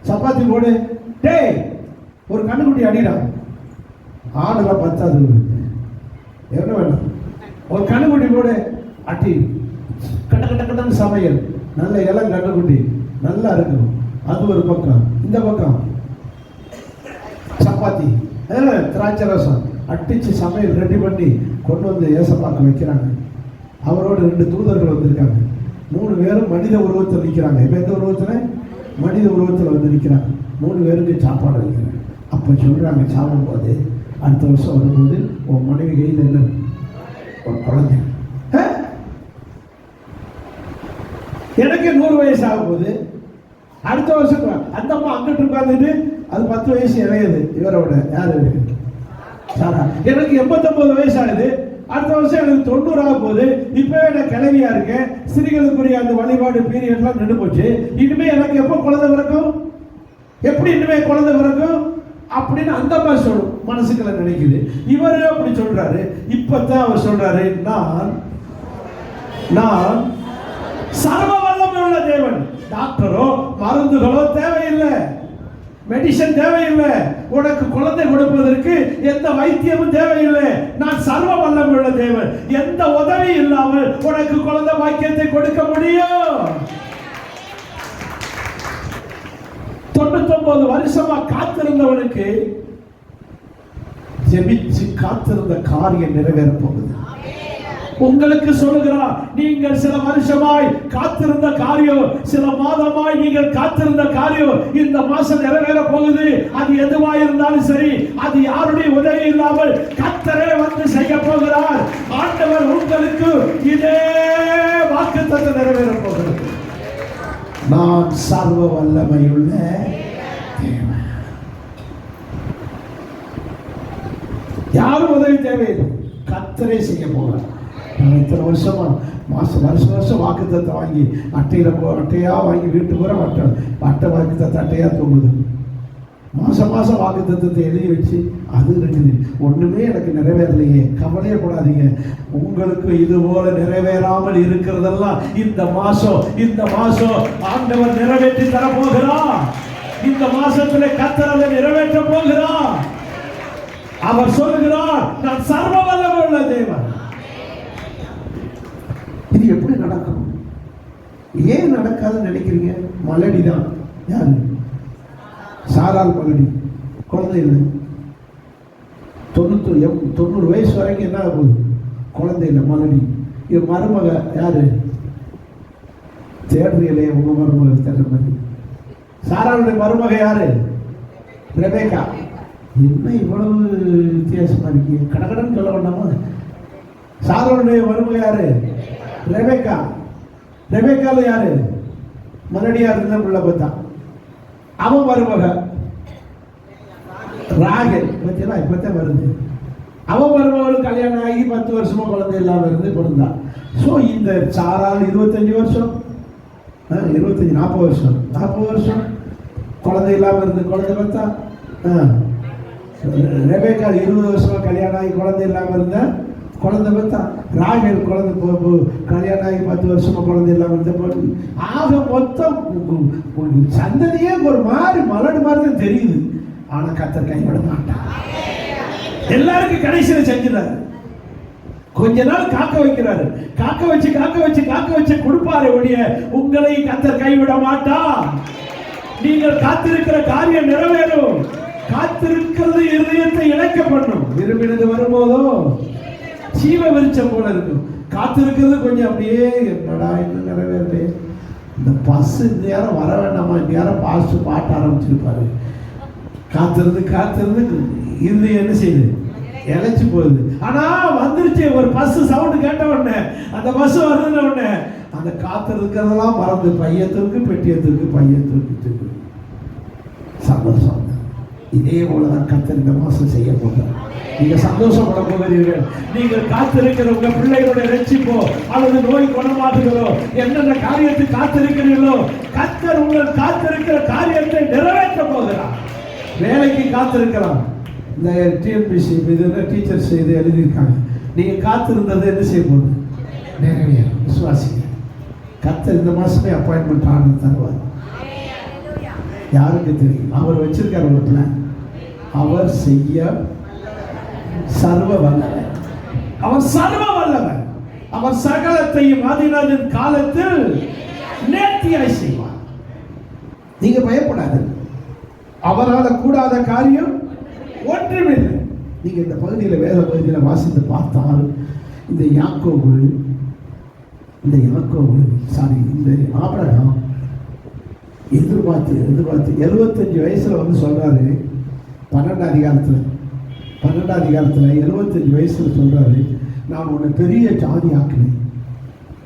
Speaker 1: சப்பாத்தி போடு, டேய் ஒரு கண்ணுக்குட்டி அடிடா. ஆடெல்லாம் பத்தாது, என்ன வேணும்? ஒரு கண்ணுக்குட்டி போடு, அட்டி கட்டன்னு சமையல், நல்ல இளம் கண்ணுக்குட்டி நல்லா இருக்கும். அது ஒரு பக்கம், இந்த பக்கம் சப்பாத்தி, திராட்சை ரசம் அட்டிச்சு சமையல் ரெடி பண்ணி கொண்டு வந்து ஏசப்பாக்க வைக்கிறாங்க. அவரோட 2 தூதர்கள் வந்திருக்காங்க. 3 பேரும் மனித உருவத்தில் நிற்கிறாங்க. இப்போ எந்த உருவத்தில்? மனித உருவத்தில் வந்து நிற்கிறாங்க. 3 பேருக்கு சாப்பாடு வைக்கிறாங்க. அப்போ சொல்கிறாங்க, சாப்பிடும் போது அடுத்த வருஷம் வரும்போது உன் மனைவி கையில் என்ன? ஒரு குழந்தை. எனக்கு 100 வயசு ஆகும் போது அடுத்த வருஷம் அந்த அம்மா அங்கிட்டு உட்காந்துட்டு, அது 10 வயசு இளையது இவரோட. யாரு? சாரா. எனக்கு 89 வயசு ஆகுது, அடுத்த வருஷம் எனக்கு 90 ஆக போகுது. இப்பவே நான் கிளவியா இருக்கேன், ஸ்திரீகளுக்குரிய அந்த வழிபாடு பீரியட்லாம் நின்று போச்சு. இனிமே எனக்கு எப்போ குழந்தை பிறக்கும்? எப்படி இனிமே குழந்தை பிறக்கும் அப்படின்னு அந்த அம்மா சொல்லும், மனசுக்குள்ள நினைக்குது. இவரு அப்படி சொல்றாரு. இப்பதான் அவர் சொல்றாரு, நான் சர்வ வல்லமை உள்ள தேவன். டாக்டரோ மருந்துகளோ தேவையில்லை, மெடிசன் தேவையில்லை, உனக்கு குழந்தை கொடுப்பதற்கு எந்த வைத்தியமும் தேவையில்லை. நான் சர்வ வல்லமை உள்ள தேவன், எந்த உதவி இல்லாமல் உனக்கு குழந்தை பாக்கியத்தை கொடுக்க முடியும். 99 வருஷமா காத்திருந்தவனுக்கு ஜெபிச்சு காத்திருந்த காரியம் நிறைவேற போகுது. உங்களுக்கு சொல்லுகிறார், நீங்கள் சில வருஷமாய் காத்திருந்த காரியம், சில மாதமாய் நீங்கள் காத்திருந்த காரியம் இந்த மாசம் நிறைவேற போகுது. அது எதுவாய் இருந்தாலும் சரி, அது யாருடைய உதவி இல்லாமல் கர்த்தரே வந்து செய்ய போகிறார். ஆண்டவர் உங்களுக்கு இதே வாக்குத்தத்தம் நிறைவேற போகிறது. நான் சர்வ வல்லமையுள்ள தேவன். யாரும் உதவி தேவையில்லை, கர்த்தரே செய்ய போகிறார். இத்தனை வருஷமா வருஷம் வாக்குத்தத்தை வாங்கி அட்டையா வாங்கி வீட்டு பூரா அட்டை வாக்குத்தத்தை அட்டையா தூங்குது. மாசம் வாக்குத்தத்தை எழுதி வச்சு அது இருக்குது. ஒண்ணுமே எனக்கு நிறைவேறலையே, கவலையப்படாதீங்க. உங்களுக்கு இது போல நிறைவேறாமல் இருக்கிறதெல்லாம் இந்த மாசம் ஆண்டவர் நிறைவேற்றி தர போகிறார். இந்த மாசத்துல கர்த்தர் அதை நிறைவேற்ற போகிறார். அவர் சொல்லுகிறார், நான் சர்வ வல்லமை உள்ள தேவன். இது எப்படி நடக்கும்? ஏன் நடக்காதுன்னு நினைக்கிறீங்க? மலடி தான். யாரு? சாரால் மலடி. குழந்தை இல்லை. 90 வயசு வரைக்கும் என்ன ஆகுது? குழந்தை இல்லை, மலடி. இது மருமக யாரு? தேடுறீங்களே உங்க மருமக தேடுற மாதிரி. சாராளுடைய மருமக யாரு? ரெபேக்கா. என்ன இவ்வளவு வித்தியாசமா இருக்கு? கடகடன்னு சொல்ல வேண்டாமா? சாராளுடைய மருமக யாரு? ரெபேக்கா. ரெபேக்கால யாரு? மலடியா இருந்த பிள்ளை பார்த்தா. அவன் மருமக ராகேல். பத்தியா இப்பதான் வருது. அவன் மருமகளுக்கு கல்யாணம் ஆகி 10 வருஷமா குழந்தை இல்லாம இருந்து பிறந்தா. ஸோ இந்த சாரால் 25 வருஷம் 40 வருஷம் குழந்தை இல்லாம இருந்து குழந்தை பார்த்தா. ரெபேக்கா 20 வருஷமா கல்யாணம் ஆகி குழந்தை இல்லாம இருந்த குழந்தை பார்த்தா. ராகேல் குழந்தை கல்யாணம் ஆகி 10 வருஷமா குழந்தை இல்லாம இருந்த. ஆக மொத்தம் சந்ததியே ஒரு மாதிரி மலடு மாதிரி தான் தெரியுது. ஆனா கர்த்தர் கைவிட மாட்டார். எல்லாருக்கும் கடைசியில செஞ்சுறாரு. கொஞ்ச நாள் காக்க வைக்கிறாரு. காக்க வச்சு கொடுப்பாரு ஒழிய உங்களை கர்த்தர் கைவிட மாட்டார். நீங்கள் காத்திருக்கிற காரியம் நிறைவேறும். காத்திருக்கிறது இருதயத்தை இணைக்க பண்ணும். விரும்பினது வரும்போதோ சீவ விருச்சம் போல இருக்கும். காத்திருக்கிறது கொஞ்சம் அப்படியே என்னடா இன்னும் நிறைவேறே. இந்த பஸ் இந்த நேரம் வர வேண்டாமா, இந்த நேரம் பாட்ட ஆரம்பிச்சிருப்பாரு. காத்திருந்து இது என்ன செய்யுது? இழைச்சு போகுது. ஆனா வந்துருச்சு ஒரு பஸ். சவுண்டு கேட்ட உடனே, அந்த பஸ் வருதுன்னு உடனே அந்த காத்திருக்கிறதெல்லாம் மறந்து பையத்திற்கு பெட்டியத்திற்கு சந்தோஷம். இதே போலதான் கர்த்தர் இந்த மாசம் செய்ய போகிறார். நீங்க சந்தோஷப்பட போகிறீர்கள். நீங்கள் காத்திருக்கிற உங்க பிள்ளைகளுடைய ரட்சிப்போ அல்லது நோய் குணமாகுதலோ என்னென்ன காரியத்துக்கு காத்திருக்கிறீர்களோ கர்த்தர் உங்கள் காத்திருக்கிற காரியத்தை நிறைவேற்ற போகிறார். வேலைக்கு காத்திருக்கலாம். இந்த டிஎன்பிசி டீச்சர்ஸ் இது எழுதியிருக்காங்க. நீங்க காத்திருந்தது என்ன செய்ய போகுது? நிறைவேறும். விசுவாசிங்க. கர்த்தர் இந்த மாசமே அப்பாயின்மெண்ட் ஆர்டர் தருவார். யாருக்கு தெரியும்? அவர் வச்சிருக்கார் ஒரு பிளான். அவர் செய்ய சர்வ வல்லவர். அவர் சகலத்தையும் ஆதிநாதன் காலத்தில் நேர்த்தியாய் செய்வார். நீங்க பயப்படாது. அவரால் கூடாத காரியம் ஒன்றுமில்லை. நீங்க இந்த பகுதியில் வேத பகுதியில் வாசித்து பார்த்தால் இந்த ஆபிரகாம் எதிர்பார்த்து 75 வயசுல வந்து சொல்றாரு. 12 அதிகாரத்துல 75 வயசுல சொல்றாரு, நான் உன்னை பெரிய ஜாதி ஆக்குவேன்.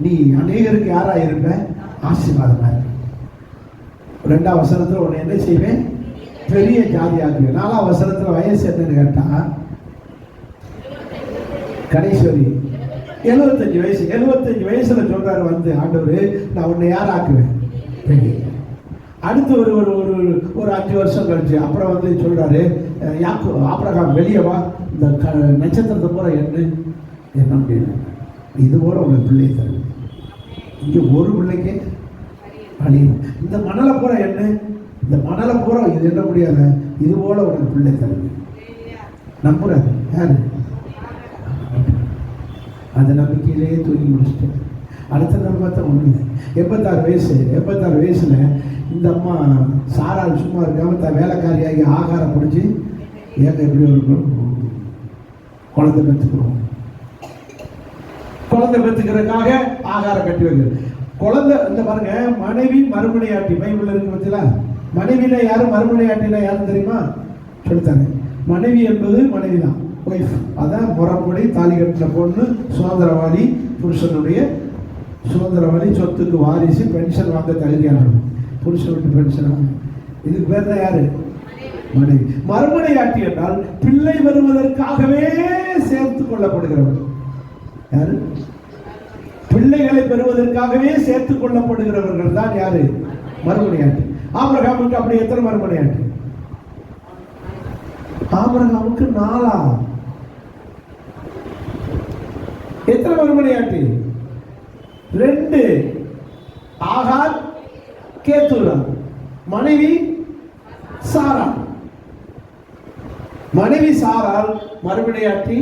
Speaker 1: நீ அநேகருக்கு யாரா இருப்ப? ஆசீர்வாதமா. 2ஆம் வசனத்துல உன்னை என்ன செய்வேன்? பெரிய ஜாதி ஆக்குவேன். 4ஆம் வசனத்துல வயசு என்னன்னு கேட்டா கடைசி 75 வயசு. 75 வயசுல சொல்றாரு வந்து ஆண்டவர், நான் உன்னை யார் ஆக்குவேன்? பெரிய. அடுத்து ஒரு ஒரு ஒரு ஒரு 5 வருஷம் கழிச்சு அப்புறம் வந்து சொல்றாரு, ஆபிரகாம் வெளியே வா, இந்த நட்சத்திரத்தை போற என்ன அப்படின்னு, இது போல உங்க பிள்ளை தரும். இங்க ஒரு பிள்ளைக்கு அழியும். இந்த மணலை போற இந்த மணலை போற இது என்ன முடியாத, இது போல உனக்கு பிள்ளை தருது. நம்புறாரு யாரு? அந்த நம்பிக்கையிலேயே தூக்கி முடிச்சுட்டு அடுத்த நாள் பார்த்தா ஒண்ணு 86 வயசுல இந்த அம்மா சாரால் சும்மா இருக்காம தான் வேலைக்காரியாகி ஆகாரம் பிடிச்சி, ஏங்க எப்படி இருக்கும், குழந்தை பெற்றுக்கிறதுக்காக ஆகாரம் கட்டி வைக்கிறது. குழந்தை இந்த பாருங்க, மனைவி மறுமனையாட்டி பைபிள் இருக்கு பத்தியா? மனைவினா யாரும், மறுமனையாட்டினா யாரும் தெரியுமா? சொல்லித்தாங்க. மனைவி என்பது மனைவி தான், ஒய்ஃப். அதான் முறைப்படி தாலி கட்டின பொண்ணு, சுதந்திரவாதி, புருஷனுடைய சுதந்திரவாதி, சொத்துக்கு வாரிசு, பென்ஷன் வாங்க தகுதியானது. புருஷன் விட்டு பென்ஷன் வாங்க, இதுக்கு பேர் தான் யாரு? மனைவி. மறுமனையாட்டி என்றால் பிள்ளை வருவதற்காகவே சேர்த்து கொள்ளப்படுகிறவர். யாரு? பிள்ளைகளை பெறுவதற்காகவே சேர்த்துக் கொள்ளப்படுகிறவர்கள் தான் யாரு? மறுமனையாட்டி. ஆபிரகாமுக்கு அப்படி எத்தனை மறுமனையாட்டி? ஆபிரகாமுக்கு 4. எத்தனை மறுமனையாட்டி? 2. ஆகார், கேத்துரா. மனைவி சாரா. மனைவி சாரால் மறுமனையாட்டி.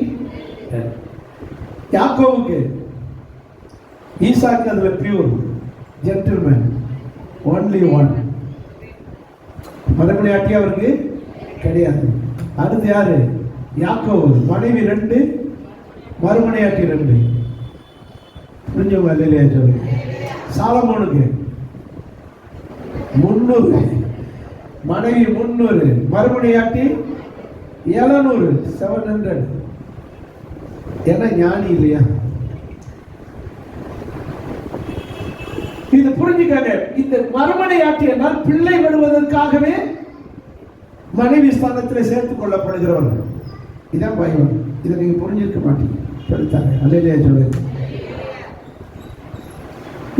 Speaker 1: யாக்கோவுக்கு ஈசாக்கு அதுல பியூர் ஜென்டில்மேன், ஒன்லி ஒன். மறுமனையாட்டி அவருக்கு கிடையாது. அடுத்து யாரு? யாக்கோவு. மனைவி 2, மறுமனையாட்டி 2. புரிஞ்சவங்க இல்லையா சொல்லு. சாலமோனுக்கு 300, மனைவி 300, மறுமனையாட்டி 700, 700. என்ன ஞானி இல்லையா? இது புரிஞ்சுக்காங்க. இந்த மறுமனையாட்டி என்றால் பிள்ளை வருவதற்காகவே மனைவி ஸ்தானத்தில் சேர்த்துக் கொள்ளப்படுகிறவர்கள். இதான் பைபிள். இதை நீங்க புரிஞ்சிருக்க மாட்டீங்க. சொல்லித்தாங்க. அல்லேலூயா சொல்லுங்க.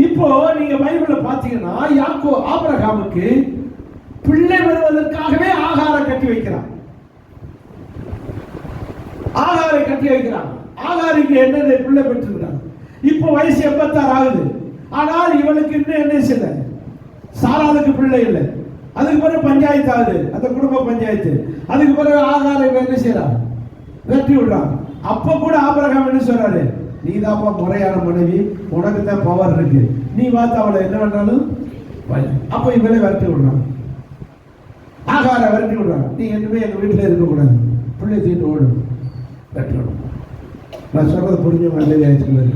Speaker 1: இப்போ நீங்க பைபிளை பார்த்தீங்கன்னா, ஆபிரகாமுக்கு பிள்ளை வருவதற்காகவே ஆகாரம் கட்டி வைக்கிறான். ஆகாரம் கட்டி வைக்கிறான். ஆகாருக்கு என்னது? பிள்ளை பெற்றிருக்கிறான். இப்போ வயசு 86 ஆகுது. ஆனால் இவளுக்கு இன்னும் என்ன செய்யல? சாராளுக்கு பிள்ளை இல்லை. அதுக்கு பிறகு பஞ்சாயத்து ஆகுது, அந்த குடும்ப பஞ்சாயத்து. அதுக்கு பிறகு ஆகாரம் என்ன செய்யறான்? வெட்டி விடுறான். அப்ப கூட ஆபிரகாம் என்ன சொல்றாரு? நீ தாப்பா முறையான மனைவி, உனக்கு தான் பவர் இருக்கு, நீ பார்த்து அவளை என்ன பண்ணாலும். அப்ப இவளை விரட்டி விடுறான். ஆகாரம் விரட்டி விடுறான். நீ என்னமே எங்க வீட்டுல இருக்கக்கூடாது, பிள்ளை தீட்டு ஓடும், வெட்டி விடும். நான் சொல்றது புரிஞ்சவங்க இல்லையா சொல்லுங்க.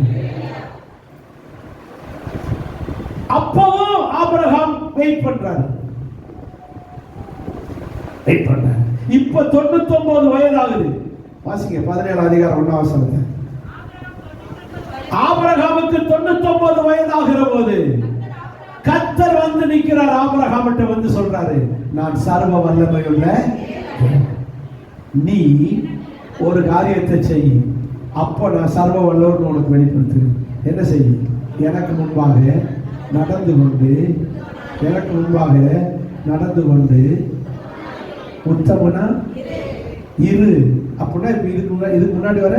Speaker 1: அப்பவும் ஆபிரகாம் வெயிட் பண்றாரு. இப்ப 99 வயது ஆகுது. வாசிங்க 17 அதிகாரம் 1 வசனத்தை. ஆபிரகாமுக்கு 99 வயதாகிற போது கர்த்தர் வந்து நிற்கிறார். ஆபிரகாமிட்ட வந்து சொல்றாரு, நான் சர்வ வல்லமையுள்ள, நீ ஒரு காரியத்தை செய், அப்போ நான் சர்வ வல்லவர்னு உனக்கு வெளிப்படுத்துறேன். என்ன செய்ய? எனக்கு முன்பாக நடந்து கொண்டு உத்தமனா இரு. அப்படின்னா இப்ப இதுக்கு முன்னாடி வர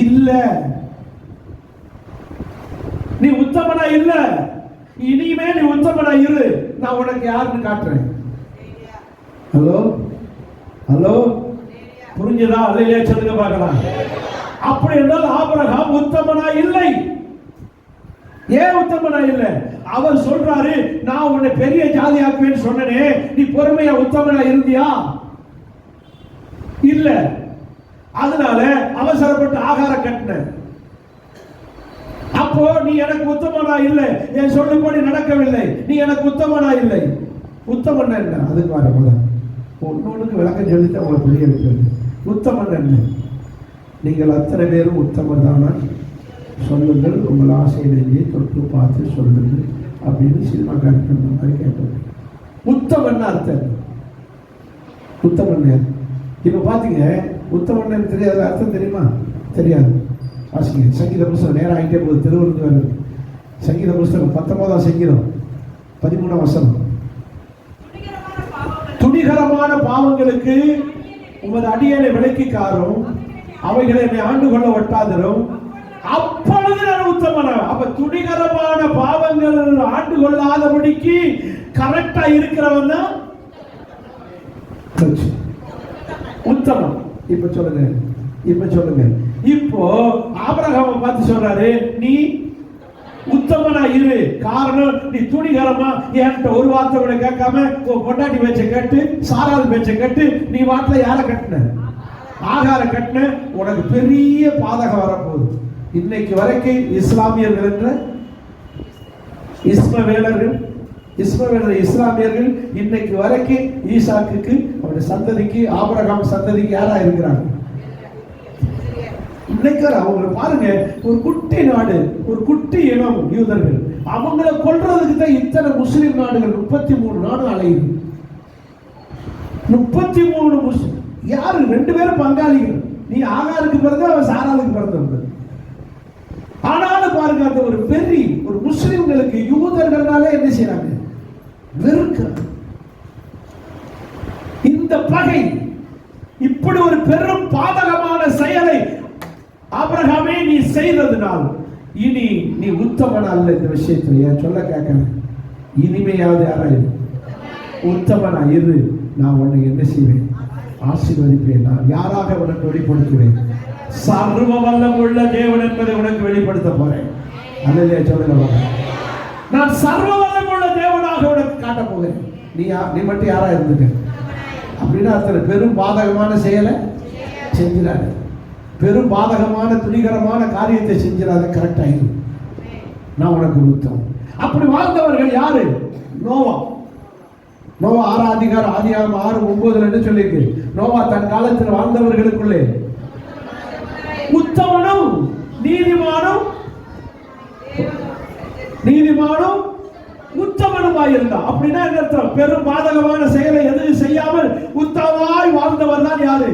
Speaker 1: இல்ல, நீ உத்தமனா இல்ல, இனிமே நீ உத்தமனா இரு, நான் உனக்கு யாருன்னு காட்டுறேன். ஹலோ புரிஞ்சதா? அல்லையா சொல்லுங்க பார்க்கலாம். அப்படி என்றால் ஆபிரகாம் உத்தமனா இல்லை. ஏன் உத்தமனா இல்லை? அவர் சொல்றாரு, நான் உன்னை பெரிய ஜாதி ஆக்குவேன்னு சொன்னனே, நீ பொறுமையா உத்தமனா இருந்தியா? இல்ல. அதனால அவசரப்பட்டு ஆகாரம் கட்டின. அப்போ நீ எனக்கு உத்தமனா இல்லை, என் சொல்லுபடி நடக்கவில்லை, நீ எனக்கு உத்தமனா இல்லை. உத்தமன் என்ன? அதுக்கு வர ஒன்னொன்னுக்கு விளக்கம் சொல்லிட்டு அவங்களை புரிய வைக்கிறது. உத்தமன் என்ன? நீங்கள் அத்தனை பேரும் உத்தமன் தானா சொல்லுங்கள், உங்கள் ஆசையிலேயே தொட்டு பார்த்து சொல்லுங்கள் அப்படின்னு சினிமா கேரக்டர் மாதிரி கேட்பாங்க. உத்தமன் அர்த்தம். உத்தமன் இப்ப பாத்தீங்க, உத்தமன் தெரியாத அர்த்தம் தெரியுமா? தெரியாது. வாசிங்க சங்கீத புஸ்தகம். நேரம் ஆகிட்டே போகுது, திருவள்ளுவர் வருது. சங்கீத புஸ்தகம் 19ஆம் சங்கீதம் 13ஆம் வசனம். துணிகரமான பாவங்களுக்கு உமது அடியனை விலக்கி காரும், அவைகளை என்னை ஆண்டு கொள்ள ஒட்டாதிரும், அப்பொழுது நான் உத்தமன். அப்ப துணிகரமான பாவங்கள் ஆண்டு கொள்ளாதபடிக்கு கரெக்டா இருக்கிறவன் தான் உத்தமன். இப்ப சொல்லுங்க. இப்போ ஆபிரகாமை பார்த்து சொல்றாரு, நீ உத்தமனா இரு. காரணம், நீ துணிகரமா என்கிட்ட ஒரு வார்த்தை கூட கேட்காம பொண்டாட்டி பேச்ச கேட்டு, சாரால் பேச்ச கேட்டு, நீ வாட்டில யார கட்டின? ஆகார கட்டின. உனக்கு பெரிய பாதகம் வரப்போகுது. இன்னைக்கு வரைக்கும் இஸ்லாமியர்கள் என்ற இஸ்லாமியர்கள் இன்னைக்கு வரைக்கும் ஈசாக்கு அவருடைய சந்ததிக்கு, ஆபிரகாம் சந்ததிக்கு யாரா இருக்கிறாங்க? இன்னைக்கு அவங்க பாருங்க, ஒரு குட்டி நாடு, ஒரு குட்டி இனம் யூதர்கள், அவங்களை கொல்றதுக்கு தான் இத்தனை முஸ்லிம் நாடுகள் 33 நாடு அலையுது. 33 முஸ்லிம். யாரு? 2 பேரும் பங்காளிகள். நீ ஆகாருக்கு பிறந்த, அவன் சாராளுக்கு பிறந்தவங்க. ஆனாலும் பாருங்க, அந்த ஒரு வெறி, ஒரு முஸ்லிம்களுக்கு யூதர்களாலே என்ன செய்யறாங்க? வெறுக்கிறாங்க. இந்த பகை, இப்படி ஒரு பெரும் பாதகமான செயலை ஆபிரகாமே நீ செய்ததுனால் இனி நீ உத்தமன் அல்ல. இந்த விஷயத்துல ஏன் சொல்ல கேட்க, இனிமையாவது யாராவது உத்தமனா இரு. நான் உன்னை என்ன செய்வேன்? ஆசீர்வதிப்பேன். நான் யாராக உனக்கு வெளிப்படுத்துவேன்? சர்வ வல்லம் உள்ள தேவன் என்பதை உனக்கு வெளிப்படுத்த போறேன். அல்லையா? சொல்லுங்க. நான் சர்வ வல்லம் உள்ள தேவனாக உனக்கு காட்ட போகிறேன். நீ மட்டும் யாரா இருந்துக்க அப்படின்னா அத்தனை பெரும் பாதகமான செயலை செஞ்சிடாது, பெரும் பாதகமான துணிகரமான காரியத்தை செஞ்சிடாத. கரெக்டாயிரு. நான் உனக்கு உத்தம். அப்படி வாழ்ந்தவர்கள் யாரு? நோவா. 6ஆம் அதிகாரம் ஆதியாகமம் 6:9 சொல்லிருக்கு. நோவா தன் காலத்தில் வாழ்ந்தவர்களுக்குள்ளே உத்தமனும் நீதிமானும் உத்தமனுமாய் இருந்தான். அப்படின்னா என்ன அர்த்தம்? பெரும் பாதகமான செயலை எதுவும் செய்யாமல் உத்தமமாய் வாழ்ந்தவர் தான் யாரு?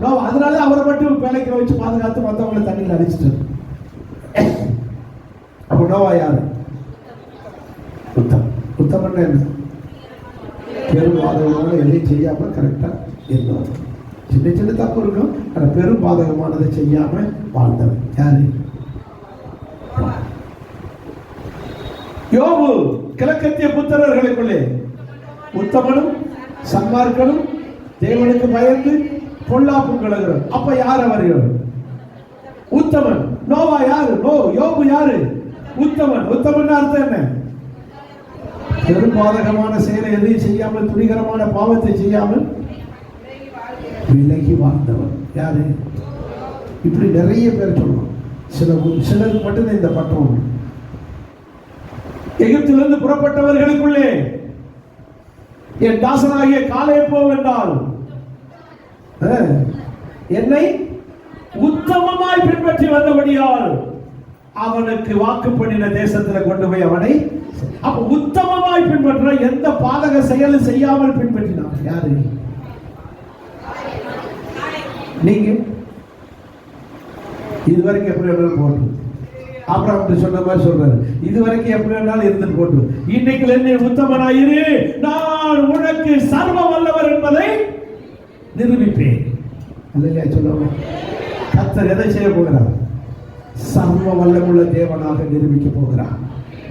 Speaker 1: நோவா. அதனால அவரை மட்டும் வேலைக்கு வச்சு பாதுகாத்து மற்றவங்களை தண்ணியில் அடிச்சுட்டு. அப்ப நோவா யாரு? உத்தமன் என்ன? பெரும் பாதகமான எதையும் செய்யாம கரெக்டா இருந்தவர். சின்ன தப்பு இருக்கும், ஆனா பெரும் பாதகமானதை செய்யாம வாழ்ந்தவர் யாரு? யோபு. கிழக்கத்திய புத்திரர்களுக்குள்ளே உத்தமனும் சன்மார்க்கனும் தேவனுக்கு பயந்து பொல்லாப்பு கலகிறார். அப்ப யார் அவர்கள்? உத்தமன். நோவா யாரு? யோபு யாரு? உத்தமன். உத்தமன் அர்த்தம் என்ன? பெரும் பாதகமான செயலை எதையும் செய்யாமல், துணிகரமான பாவத்தை செய்யாமல் விலகி வாழ்ந்தவர் யாரு? இப்படி நிறைய பேர் சொல்லலாம். சிலருக்கு மட்டும்தான் இந்த பட்டம். எகிப்திலிருந்து புறப்பட்டவர்களுக்குள்ளே என் தாசனாகிய காலேபோ என்றால் என்னை உத்தமமாய் பின்பற்றி வந்தபடியால் அவனுக்கு வாக்கு பண்ணின தேசத்தில் கொண்டு போய் அவனை. அப்ப உத்தமமாய் பின்பற்ற, எந்த பாதக செயலும் செய்யாமல் பின்பற்றினார் யாரு? நீங்க. இதுவரைக்கும் எப்படி வேணாலும் போட்டு, அப்புறம் சொன்ன மாதிரி சொல்றாரு, இதுவரைக்கும் எப்படி வேணாலும் இருந்துட்டு போட்டு, இன்னைக்கு என்ன உத்தமனாயிரு, நான் உனக்கு சர்வ வல்லவர் என்பதை நிரூபிப்பேன். அல்லையா? சொல்லுவோம். கர்த்தர் எதை செய்ய போகிறார்? சர்வ வல்லமுள்ள தேவனாக நிரூபிக்க போகிறார்.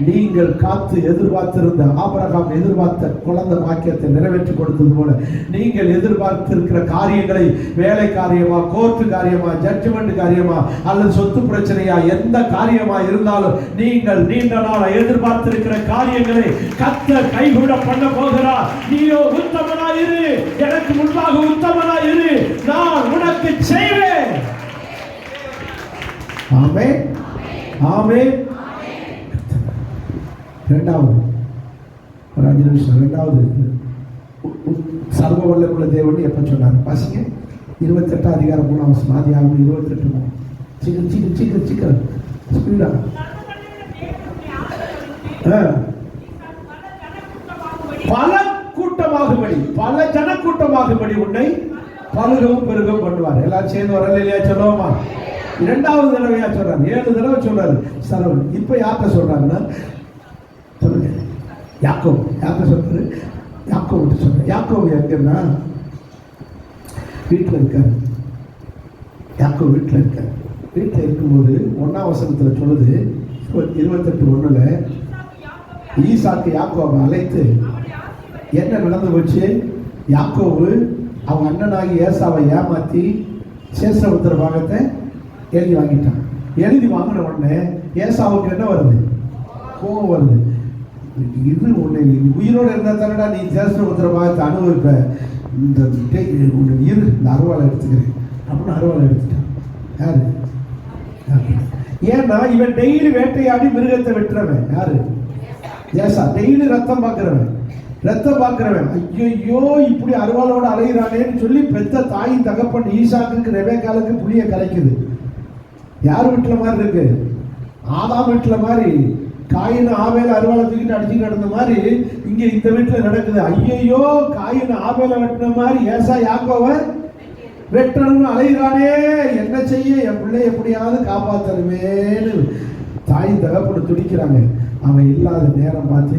Speaker 1: நீங்கள் காத்து எதிர்பார்த்திருந்த, ஆபிரகாம் எதிர்பார்த்த குழந்தை வாக்கியத்தை நிறைவேற்றி கொடுத்தது போல, நீங்கள் எதிர்பார்த்திருக்கிற காரியங்களை, வேலை காரியமா, கோர்ட்டு காரியமா, ஜட்ஜ்மெண்ட் காரியமா, அல்லது சொத்து பிரச்சனையா, எந்த காரியமா இருந்தாலும் நீங்கள் நீண்ட நாள எதிர்பார்த்திருக்கிற காரியங்களை கர்த்தர் கைகூட பண்ண போகிறார். நீயோ உத்தமனாயிரு, எனக்கு முன்பாக உத்தமனாயிரு, நான் உனக்கு செய்வேன். ஆமென், ஆமென். இரண்டாவது ஒரு 5 நிமிஷம். இரண்டாவது சர்வ வல்லமுள்ள தேவன் எப்ப சொன்னார்? வாசிங்க. 28ஆம் அதிகாரம் 3ஆம் வசனம். ஆதியாகமம் 28:3. சீக்கிரம் ஸ்பீடா. பல கூட்டமாகும்படி, பல ஜனக்கூட்டமாகும்படி உன்னை பலுகவும் பெருகவும் பண்ணுவார். எல்லாரும் சேர்ந்து வரல இல்லையா? சொல்லுவோமா? 2வது தடவையா சொல்றாரு? 7 தடவை சொல்றாரு சரவன். இப்ப யார்கிட்ட சொல்றாங்கன்னா சொல்லுங்க, யாக்கோபு யாக்க சொல்றாரு, யாக்கோபு சொல்ற. யாக்கோபு எங்கன்னா வீட்டில் இருக்காரு. யாக்கோபு வீட்டில் இருக்காரு. வீட்டில் இருக்கும்போது 1ஆம் வசனத்தில் சொல்லுது, 28:1 ஈசாக்கு யாக்கோபை அழைத்து என்ன நடந்து போச்சு, யாக்கோபு அவங்க அண்ணனாகி ஏசாவை ஏமாத்தி சேஷபுத்திர பாகத்தை எழுதி வாங்கிட்டான். எழுதி வாங்கின உடனே ஏசாவுக்கு என்ன வருது, கோபம் வருது. இது உன்னை உயிரோடு இருந்தால் தானடா நீ சேஷபுத்திர பாகத்தை அனுபவிப்ப, இந்த இரு இந்த அருவாளை எடுத்துக்கிறேன் அப்படின்னு அருவாளை எடுத்துட்டான். யாரு? ஏன்னா இவன் டெய்லி வேட்டையாடி மிருகத்தை வெட்டுறவன். யாரு? ஏசா. டெய்லி ரத்தம் பார்க்கிறவன், ரத்தம் பார்க்கிறவன். ஐயோ இப்படி அருவாளோட அலைகிறானேன்னு சொல்லி பெத்த தாயின் தகப்பன் ஈசாக்கு ரெபேக்காலுக்கு புளிய கலைக்குது. யார் வீட்டில் மாதிரி இருக்கு? ஆதாம் வீட்டில் மாதிரி. காயின் ஆவேல அருவாளை தூக்கிட்டு அடிச்சு நடந்த மாதிரி இங்க இந்த வீட்டில் நடக்குது. ஐயோ காயின் ஆவேல வெட்டின மாதிரி ஏசா யாக்கோவை வெட்டணும்னு அலைகிறானே, என்ன செய்ய, என் பிள்ளை எப்படியாவது காப்பாற்றணுமேனு தாயின் தகப்பனை துடிக்கிறாங்க. அவன் இல்லாத நேரம் பார்த்து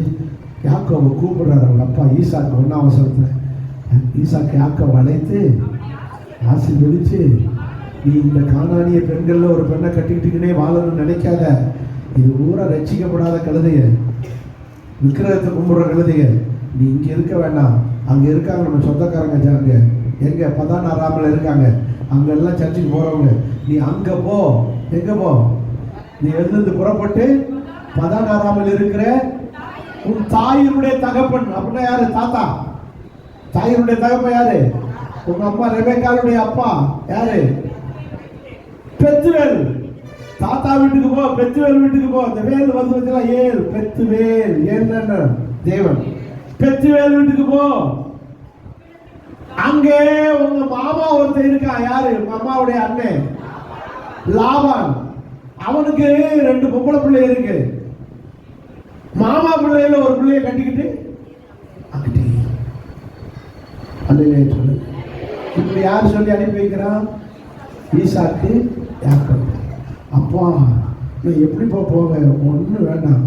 Speaker 1: யாக்கோவை கூப்பிடுறாரு அவங்க அப்பா ஈசாக்கு. 1ஆம் வசனத்தில் ஈசாக்கு யாக்கோவை அழைத்து ஆசீர்வதிச்சு, நீ இந்த கானானிய பெண்கள்ல ஒரு பெண்ணை கட்டிக்கிட்டுக்கினே வாழணும்னு நினைக்காத, இது ஊரா ரட்சிக்கப்படாத கழுதைய, விக்கிரகத்தை கும்பிடுற கழுதைய, நீ இங்க இருக்க வேண்டாம். அங்க இருக்காங்க நம்ம சொந்தக்காரங்க, அங்க எங்க பதானாராமில் இருக்காங்க, அங்கெல்லாம் சர்ச்சுக்கு போறவங்க, நீ அங்க போ. எங்க போ? நீ எழுந்து புறப்பட்டு பதானாராமில் இருக்கிற உன் தாயினுடைய தகப்பன். அப்படின்னா யாரு? தாத்தா. தாயினுடைய தகப்பன் யாரு? உங்க அம்மா ரெபேக்காளுடைய அப்பா யாரு? பெத்துவேல். தாத்தா வீட்டுக்கு போ, பெத்துவேல் வீட்டுக்கு போ. அந்த வேல் வந்து வச்சுலாம் ஏல், பெத்துவேல். ஏன்னா தேவன். பெத்துவேல் வீட்டுக்கு போ. அங்கே உங்க மாமா ஒருத்தர் இருக்கான். யாரு? மாமாவுடைய அண்ணன் லாபான். அவனுக்கு 2 பொம்பளை பிள்ளை இருக்கு. மாமா பிள்ளையில ஒரு பிள்ளைய கட்டிக்கிட்டு சொல்லு. இப்படி யார் சொல்லி அனுப்பி வைக்கிறான்? ஈசாக்கு யாக்கோபு. அப்பா நான் எப்படி போவேன்? ஒன்றும் வேண்டாம்.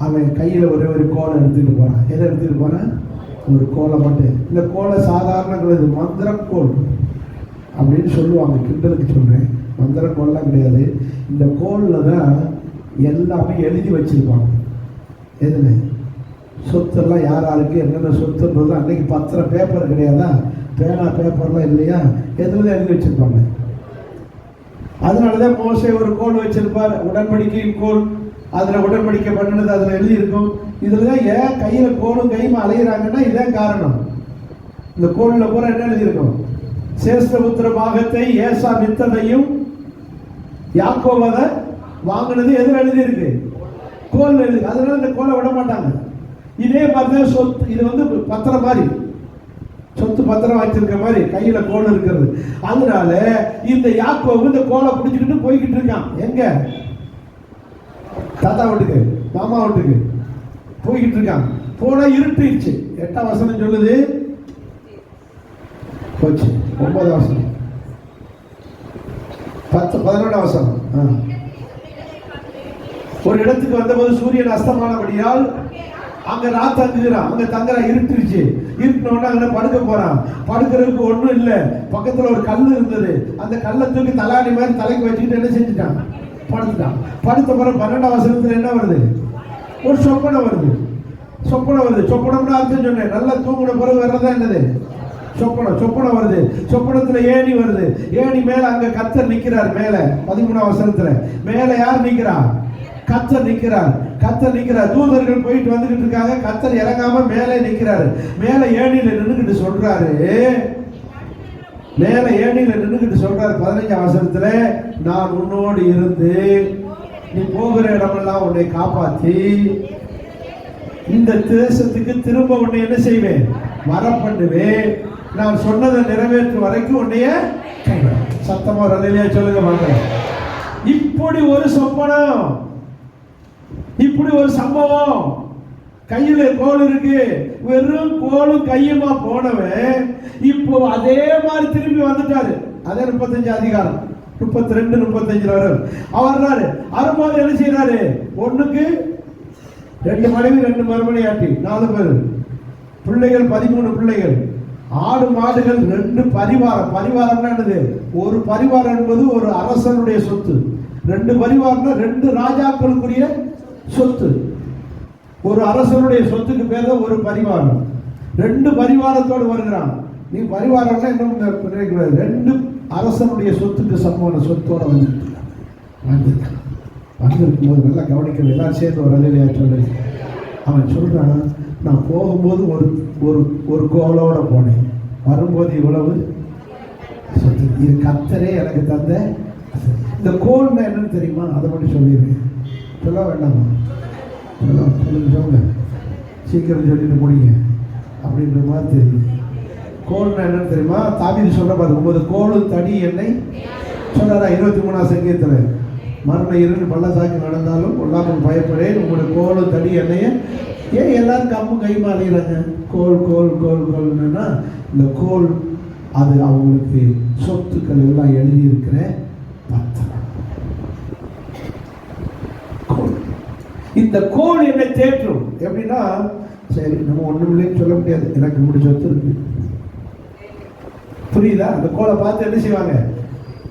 Speaker 1: அவன் கையில் ஒரு கோலை எடுத்துட்டு போறான். எதை எடுத்துட்டு போறான்? ஒரு கோலை மட்டும். இந்த கோலை சாதாரண மந்திரக்கோள் அப்படின்னு சொல்லுவாங்க, கிண்டலுக்கு சொல்றேன். மந்திரக்கோள்லாம் கிடையாது. இந்த கோலில் தான் எல்லாமே எழுதி வச்சிருப்பாங்க. எதுல சொத்தெல்லாம் யார் யாருக்கு என்னென்ன சொத்துன்றது அன்னைக்கு பத்திரம் பேப்பர் கிடையாதா, பேனா பேப்பர்லாம் இல்லையா, எதுல எழுதி வச்சிருப்பாங்க. அதனாலதான் மோசே ஒரு கோல் வச்சிருப்பார், உடன்படிக்கையின் கோல். அதுல உடன்படிக்கை பண்ணினது அதுல எழுதி இருக்கும். இதுலதான் ஏன் கையில கோலும் கையுமா அலைகிறாங்கன்னா இதான் காரணம். இந்த கோல்ல பூரா என்ன எழுதி இருக்கும்? சேஷ்டபுத்திர பாகத்தை ஏசா வித்ததையும் யாக்கோபு வாங்கினது எதுல எழுதி இருக்கு? கோல் எழுதி. அதனால இந்த கோலை விட மாட்டாங்க. இதே பார்த்தா சொத்து, இது வந்து பத்திரம் மாதிரி, சொத்து பத்திரம் வச்சிருக்க மாதிரி கையில கோல் இருக்கிறது. அதனால இந்த யாக்கோபு இந்த கோலை பிடிச்சிக்கிட்டு போய்கிட்டு இருக்கான். எங்க? தாத்தா வீட்டுக்கு, மாமா வீட்டுக்கு போய்கிட்டு இருக்கான். போனா இருட்டுச்சு. 8ஆம் வசனம் சொல்லுது போச்சு. 9ஆம் வசனம், 11ஆம் வசனம். ஒரு இடத்துக்கு வந்தபோது சூரியன் அஸ்தமானபடியால் அங்க ராத் தங்குகிறான். அங்க தங்குறா, இருட்டுருச்சு. இருட்டினோட அங்க படுக்க போறான். படுக்கிறதுக்கு ஒண்ணும் இல்ல. பக்கத்துல ஒரு கல் இருந்தது. அந்த கல்லை தூக்கி தலாடி மாதிரி தலைக்கு வச்சுக்கிட்டு என்ன செஞ்சுட்டான்? படுத்துட்டான். படுத்த பிறகு 12ஆம் வசனத்துல என்ன வருது? ஒரு சொப்பனை வருது. சொப்பனை வருது. சொப்பனம்னு அர்த்தம் சொன்னேன். நல்லா தூங்கின பிறகு வர்றதா என்னது? சொப்பனம். சொப்பனம் வருது. சொப்பனத்துல ஏணி வருது. ஏணி மேல அங்க கர்த்தர் நிக்கிறார். மேல 13ஆம் வசனத்துல மேல யார் நிக்கிறா? கர்த்தர் நிக்கிறார். கர்த்தர் நிக்கிறார். தூதர்கள் போயிட்டு வந்துகிட்டு இருக்காங்க. கர்த்தர் இறங்காம மேலே நிக்கிறாரு. மேல ஏணியில நின்றுகிட்டு சொல்றாரு, மேல ஏணியில நின்றுகிட்டு சொல்றாரு 15ஆம் வசனத்துல, நான் உன்னோடு இருந்து நீ போகிற இடமெல்லாம் உன்னை காப்பாற்றி இந்த தேசத்துக்கு திரும்ப உன்னை என்ன செய்வேன்? வர பண்ணுவேன். நான் சொன்னதை நிறைவேற்றும் வரைக்கும் உன்னைய கைவிட. சத்தமா ரலையிலே சொல்லுங்க வாங்க. இப்படி ஒரு சொப்பனம், இப்படி ஒரு சம்பவம். கையில கோல் இருக்கு. வெறும் கோலும் கையுமா போனவன் இப்போ அதே மாதிரி திரும்பி வந்துட்டாரு. அதே 35 அதிகாரம் 32 35 வரும். அவர் வரும்போது என்ன செய்யறாரு? ஒண்ணுக்கு 2 மனைவி 2 மறுமனையாட்டி 4 பேர், பிள்ளைகள் 13 பிள்ளைகள், ஆடு மாடுகள் 2 பரிவாரம். பரிவாரம்னா என்னது? ஒரு பரிவாரம் என்பது ஒரு அரசனுடைய சொத்து. 2 பரிவாரம்னா 2 ராஜாக்களுக்குரிய சொத்து. ஒரு அரசனுடைய சொத்துக்கு பேர் தான் ஒரு பரிவாரம். 2 பரிவாரத்தோடு வருகிறான். நீ பரிவாரம்னா என்ன நினைக்கிறாரு? 2 அரசனுடைய சொத்துக்கு சமமான சொத்தோட வந்திருக்கும் போது நல்லா கவனிக்கணும். எல்லாம் சேர்ந்து ஒரு அலையிலையா சொல்லு. அவன் சொல்றான், நான் போகும்போது ஒரு கோலோட போனேன், வரும்போது இவ்வளவு சொத்து. இது கர்த்தரே எனக்கு தந்த. இந்த கோல்னா என்னன்னு தெரியுமா? அதை மட்டும் சொல்லிடுறேன். சொல்ல வேண்டாமா? சொல்லுங்க, சீக்கிரம் சொல்லிட்டு முடியுங்க அப்படின்ற மாதிரி தெரியும். கோல்னா என்னன்னு தெரியுமா? தாவீது சொல்ற பாரு, 9 கோலும் தடி எண்ணெய் சொல்றாரா 23ஆம் சங்கீதத்துல. மரண இருள் பள்ளத்தாக்கு நடந்தாலும் கொள்ளாமல் பயப்படேன், உங்களுடைய கோலும் தடி எண்ணெய. ஏன் எல்லாரும் கம்மும் கைமா அலைகிறாங்க? கோல் கோல் கோல் கோல்னா இந்த கோல் அது அவங்களுக்கு சொத்துக்கள் எல்லாம் எழுதியிருக்கிற பத்திரம். கோல், இந்த கோல் என்னை தேற்றும். எப்படின்னா, சரி நம்ம ஒண்ணும் இல்லைன்னு சொல்ல முடியாது, எனக்கு இப்படி சொத்து இருக்கு, புரியுதா? அந்த கோலை பார்த்து என்ன செய்வாங்க?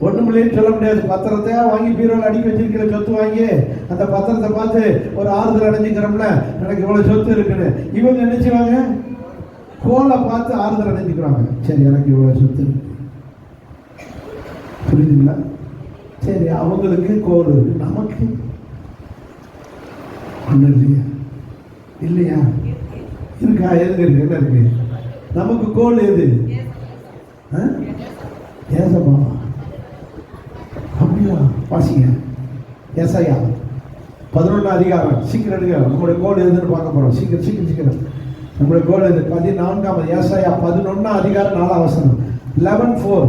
Speaker 1: ஒண்ணும் இல்லைன்னு சொல்ல முடியாது. பத்திரத்தை வாங்கி பீரோல அடிக்க வச்சிருக்கிற சொத்து வாங்கி அந்த பத்திரத்தை பார்த்து ஒரு ஆறுதல் அடைஞ்சுக்கிறோம்ல, எனக்கு இவ்வளவு சொத்து இருக்குன்னு. இவங்க என்ன செய்வாங்க? கோலை பார்த்து ஆறுதல் அடைஞ்சுக்கிறாங்க. சரி, எனக்கு இவ்வளவு சொத்து இருக்கு, புரியுதுங்களா? சரி, அவங்களுக்கு கோல் இருக்கு, நமக்கு ஒண்ணு இல்லையா? இல்லையா? இருக்கா? எதுக்கு இருக்கு? என்ன இருக்கு? நமக்கு கோல் எது? ஏசப்பா. அப்படியா? வாசிங்க ஏசாயா 11ஆம் அதிகாரம். சீக்கிரம் எடுங்க, நம்மளுடைய கோல் எதுன்னு பார்க்க போறோம். சீக்கிரம் சீக்கிரம் சீக்கிரம். நம்மளுடைய கோல் எது? 14ஆம் ஏசாயா 11ஆம் அதிகாரம் 4ஆம் வசனம். 11:4.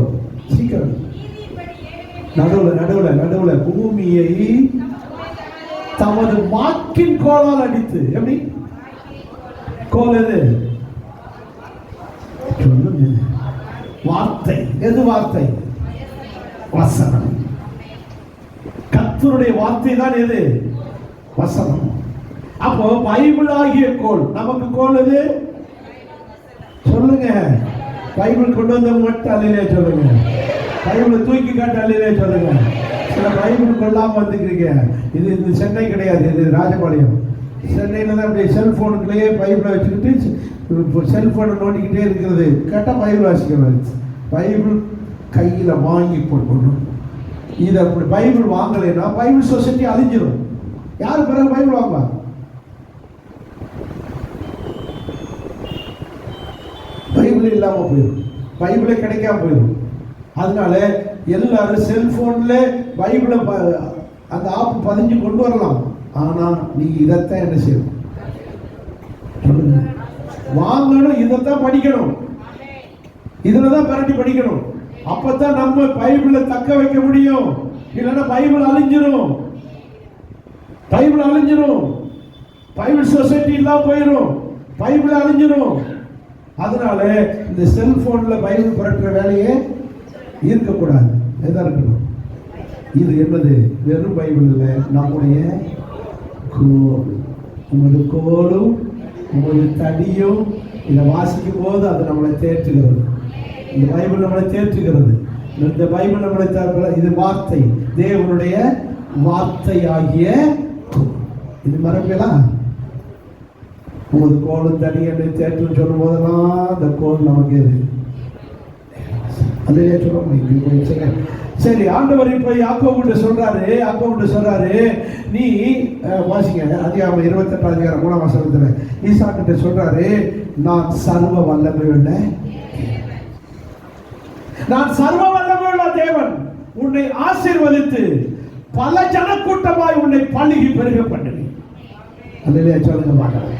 Speaker 1: சீக்கிரம். நடுவுல பூமியை தமது வாக்கின் கோலால் அடித்து. எப்படி கோல் எது? சொல்லுங்க. வார்த்தை. எது வார்த்தை? வசனம். கர்த்தருடைய வார்த்தை தான் எது? வசனம். அப்போ பைபிள் ஆகிய கோல். நமக்கு கோல் எது? சொல்லுங்க. பைபிள் கொண்டு வந்தவங்க மட்டும் அல்லையிலே சொல்லுங்க. பைபிளை தூக்கி காட்டு அல்லையிலே சொல்லுங்க. சில பைபிள் கொள்ளாம வந்துக்கிறீங்க. இது சென்னை கிடையாது, இது ராஜபாளையம். சென்னையில தான் அப்படி செல்போனுக்குள்ளேயே பைபிளை வச்சுக்கிட்டு செல்போனை நோண்டிக்கிட்டே இருக்கிறது. கேட்டால் பைபிள் வாசிக்கிறது. பைபிள் கையில் வாங்கி போடணும். இதை அப்படி பைபிள் வாங்கலைன்னா பைபிள் சொசைட்டி அழிஞ்சிடும். யாரு பிறகு பைபிள் வாங்குவா? பைபிள் இல்லாம போயிடும், பைபிளே கிடைக்காம போயிடும். அதனால எல்லாரும் செல்போன்ல பைபிளை அந்த ஆப் பதிஞ்சு கொண்டு வரலாம். ஆனா நீங்க இதைத்தான் என்ன செய்யணும்? வாங்கணும், இதைத்தான் படிக்கணும், இதுலதான் பரட்டி படிக்கணும். அப்பதான் நம்ம பைபிளை தக்க வைக்க முடியும். இல்லைன்னா பைபிள் அழிஞ்சிரும். பைபிள் அழிஞ்சிரும். பைபிள் சொசைட்டி இல்லாம போயிடும். பைபிள் அழிஞ்சிரும். அதனால இந்த செல்போன்ல பைபிள் புரட்டுற வேலையே இருக்கக்கூடாது. எதா இருக்கணும்? இது என்னது? வெறும் பைபிள் இல்லை, நம்முடைய கோல். உமது கோலும் உமது தடியும் இதை வாசிக்கும் போது அது நம்மளை தேற்றுகிறது. இந்த பைபிள் நம்மளை தேற்றுகிறது. இந்த பைபிள் நம்மளை இது வார்த்தை, தேவனுடைய வார்த்தை ஆகிய இது மறக்கலாம். உமது கோலும் தடி என்னை தேற்றுன்னு சொல்லும் போதெல்லாம் அந்த கோல் நமக்கு எது? அல்லையே சொல்ல முடியும். சரி, ஆண்டவர் இப்ப யாக்கோபுட்ட சொல்றாரு, நீ வாசிங்க அதிகாரம் 28ஆம் அதிகாரம் 3ஆம் வசனத்துல ஈசாக்கிட்ட சொல்றாரு, நான் சர்வ வல்லமையுள்ள தேவன், உன்னை ஆசீர்வதித்து பல ஜனக்கூட்டமாய் உன்னை பலுகி பெருக பண்ணுவேன். அல்லையே சொல்லுங்க மாட்டார்.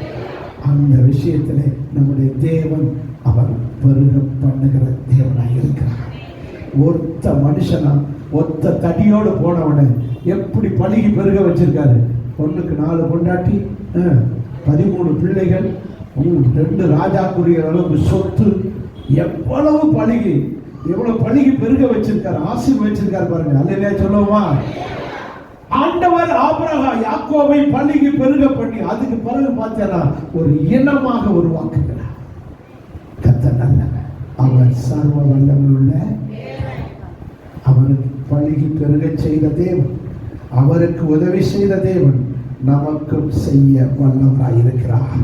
Speaker 1: அந்த விஷயத்திலே நம்முடைய தேவன் அவர் பெருக பண்ணுகிற தேவனாய் இருக்கிறார். ஒத்த மனுஷனா ஒத்த தடியோடு போனவனை எப்படி பழுகி பெருக வச்சிருக்காரு. 1க்கு 4 பொண்டாட்டி, 13 பிள்ளைகள், 2 ராஜாக்குரிய அளவுக்கு சொத்து, எவ்வளவு பழுகி பெருக வச்சிருக்காரு, ஆசீர்வதிச்சிருக்காரு பாருங்க. அல்லையா சொல்லுவோமா? ஆண்டவர் ஆபிரகாம் யாக்கோபை பள்ளிக்கு பெருக பண்ணி அதுக்கு பிறகு பார்த்தா ஒரு இனமாக உருவாக்குகிறார். கர்த்தர் நல்லவர், அவர் சர்வ வல்லமையுள்ள, அவருக்கு பள்ளிக்கு பெருக செய்த தேவன், அவருக்கு உதவி செய்த தேவன் நமக்கும் செய்ய வல்லவராயிருக்கிறார்.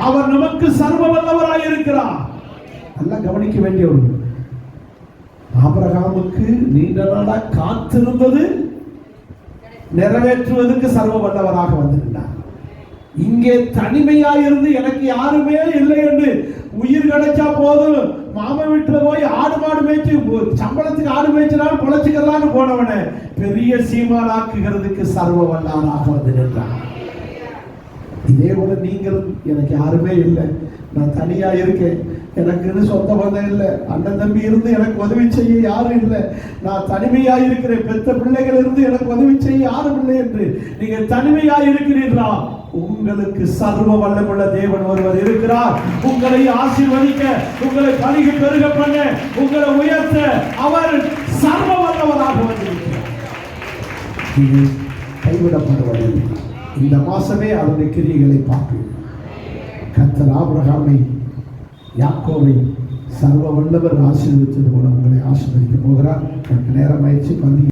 Speaker 1: அவர் நமக்கு சர்வ வல்லவராயிருக்கிறார். நல்லா கவனிக்க வேண்டிய ஒரு ஆபிரகாமுக்கு நீண்ட நாளா காத்திருந்தது நிறைவேற்றுவதற்கு சர்வ வல்லவராக வந்திருந்தார். இங்கே தனிமையாயிருந்து எனக்கு யாருமே இல்லை என்று உயிர் கிடைச்சா போதும் மாமா வீட்டுல போய் ஆடு மாடு மேய்ச்சி சம்பளத்துக்கு ஆடு மேய்ச்சினாலும் பொழைச்சிக்கலான்னு போனவனை பெரிய சீமானாக்குகிறதுக்கு சர்வ வல்லவராக வந்து நின்றார். இதே போல நீங்களும் எனக்கு யாருமே இல்லை, நான் தனியா இருக்கேன், எனக்குன்னு சொந்த பந்தம் இல்லை, அண்ணன் தம்பி இருந்து எனக்கு உதவி செய்ய யாரும் இல்லை, நான் தனிமையா இருக்கிறேன், பெத்த பிள்ளைகள் இருந்து எனக்கு உதவி செய்ய யாரும் இல்லை என்று நீங்க தனிமையா இருக்கிறீர்களா? உங்களுக்கு சர்வ வல்லமுள்ள தேவன் ஒருவர் இருக்கிறார். உங்களை ஆசீர்வதிக்க, உங்களை பணிக்கு பெருக பண்ண, உங்களை உயர்த்த அவர் சர்வ வல்லவராக வந்திருக்கிறார். இது கைவிடப்படுவதில்லை. இந்த மாசமே அவருடைய கிரியைகளை பார்ப்பீர்கள். கர்த்தர் ஆபிரகாமை யாக்கோவை சர்வ வல்லவர் ஆசீர்வதித்தது போல உங்களை ஆசீர்வதிக்க போகிறார். நேரம் ஆயிடுச்சு.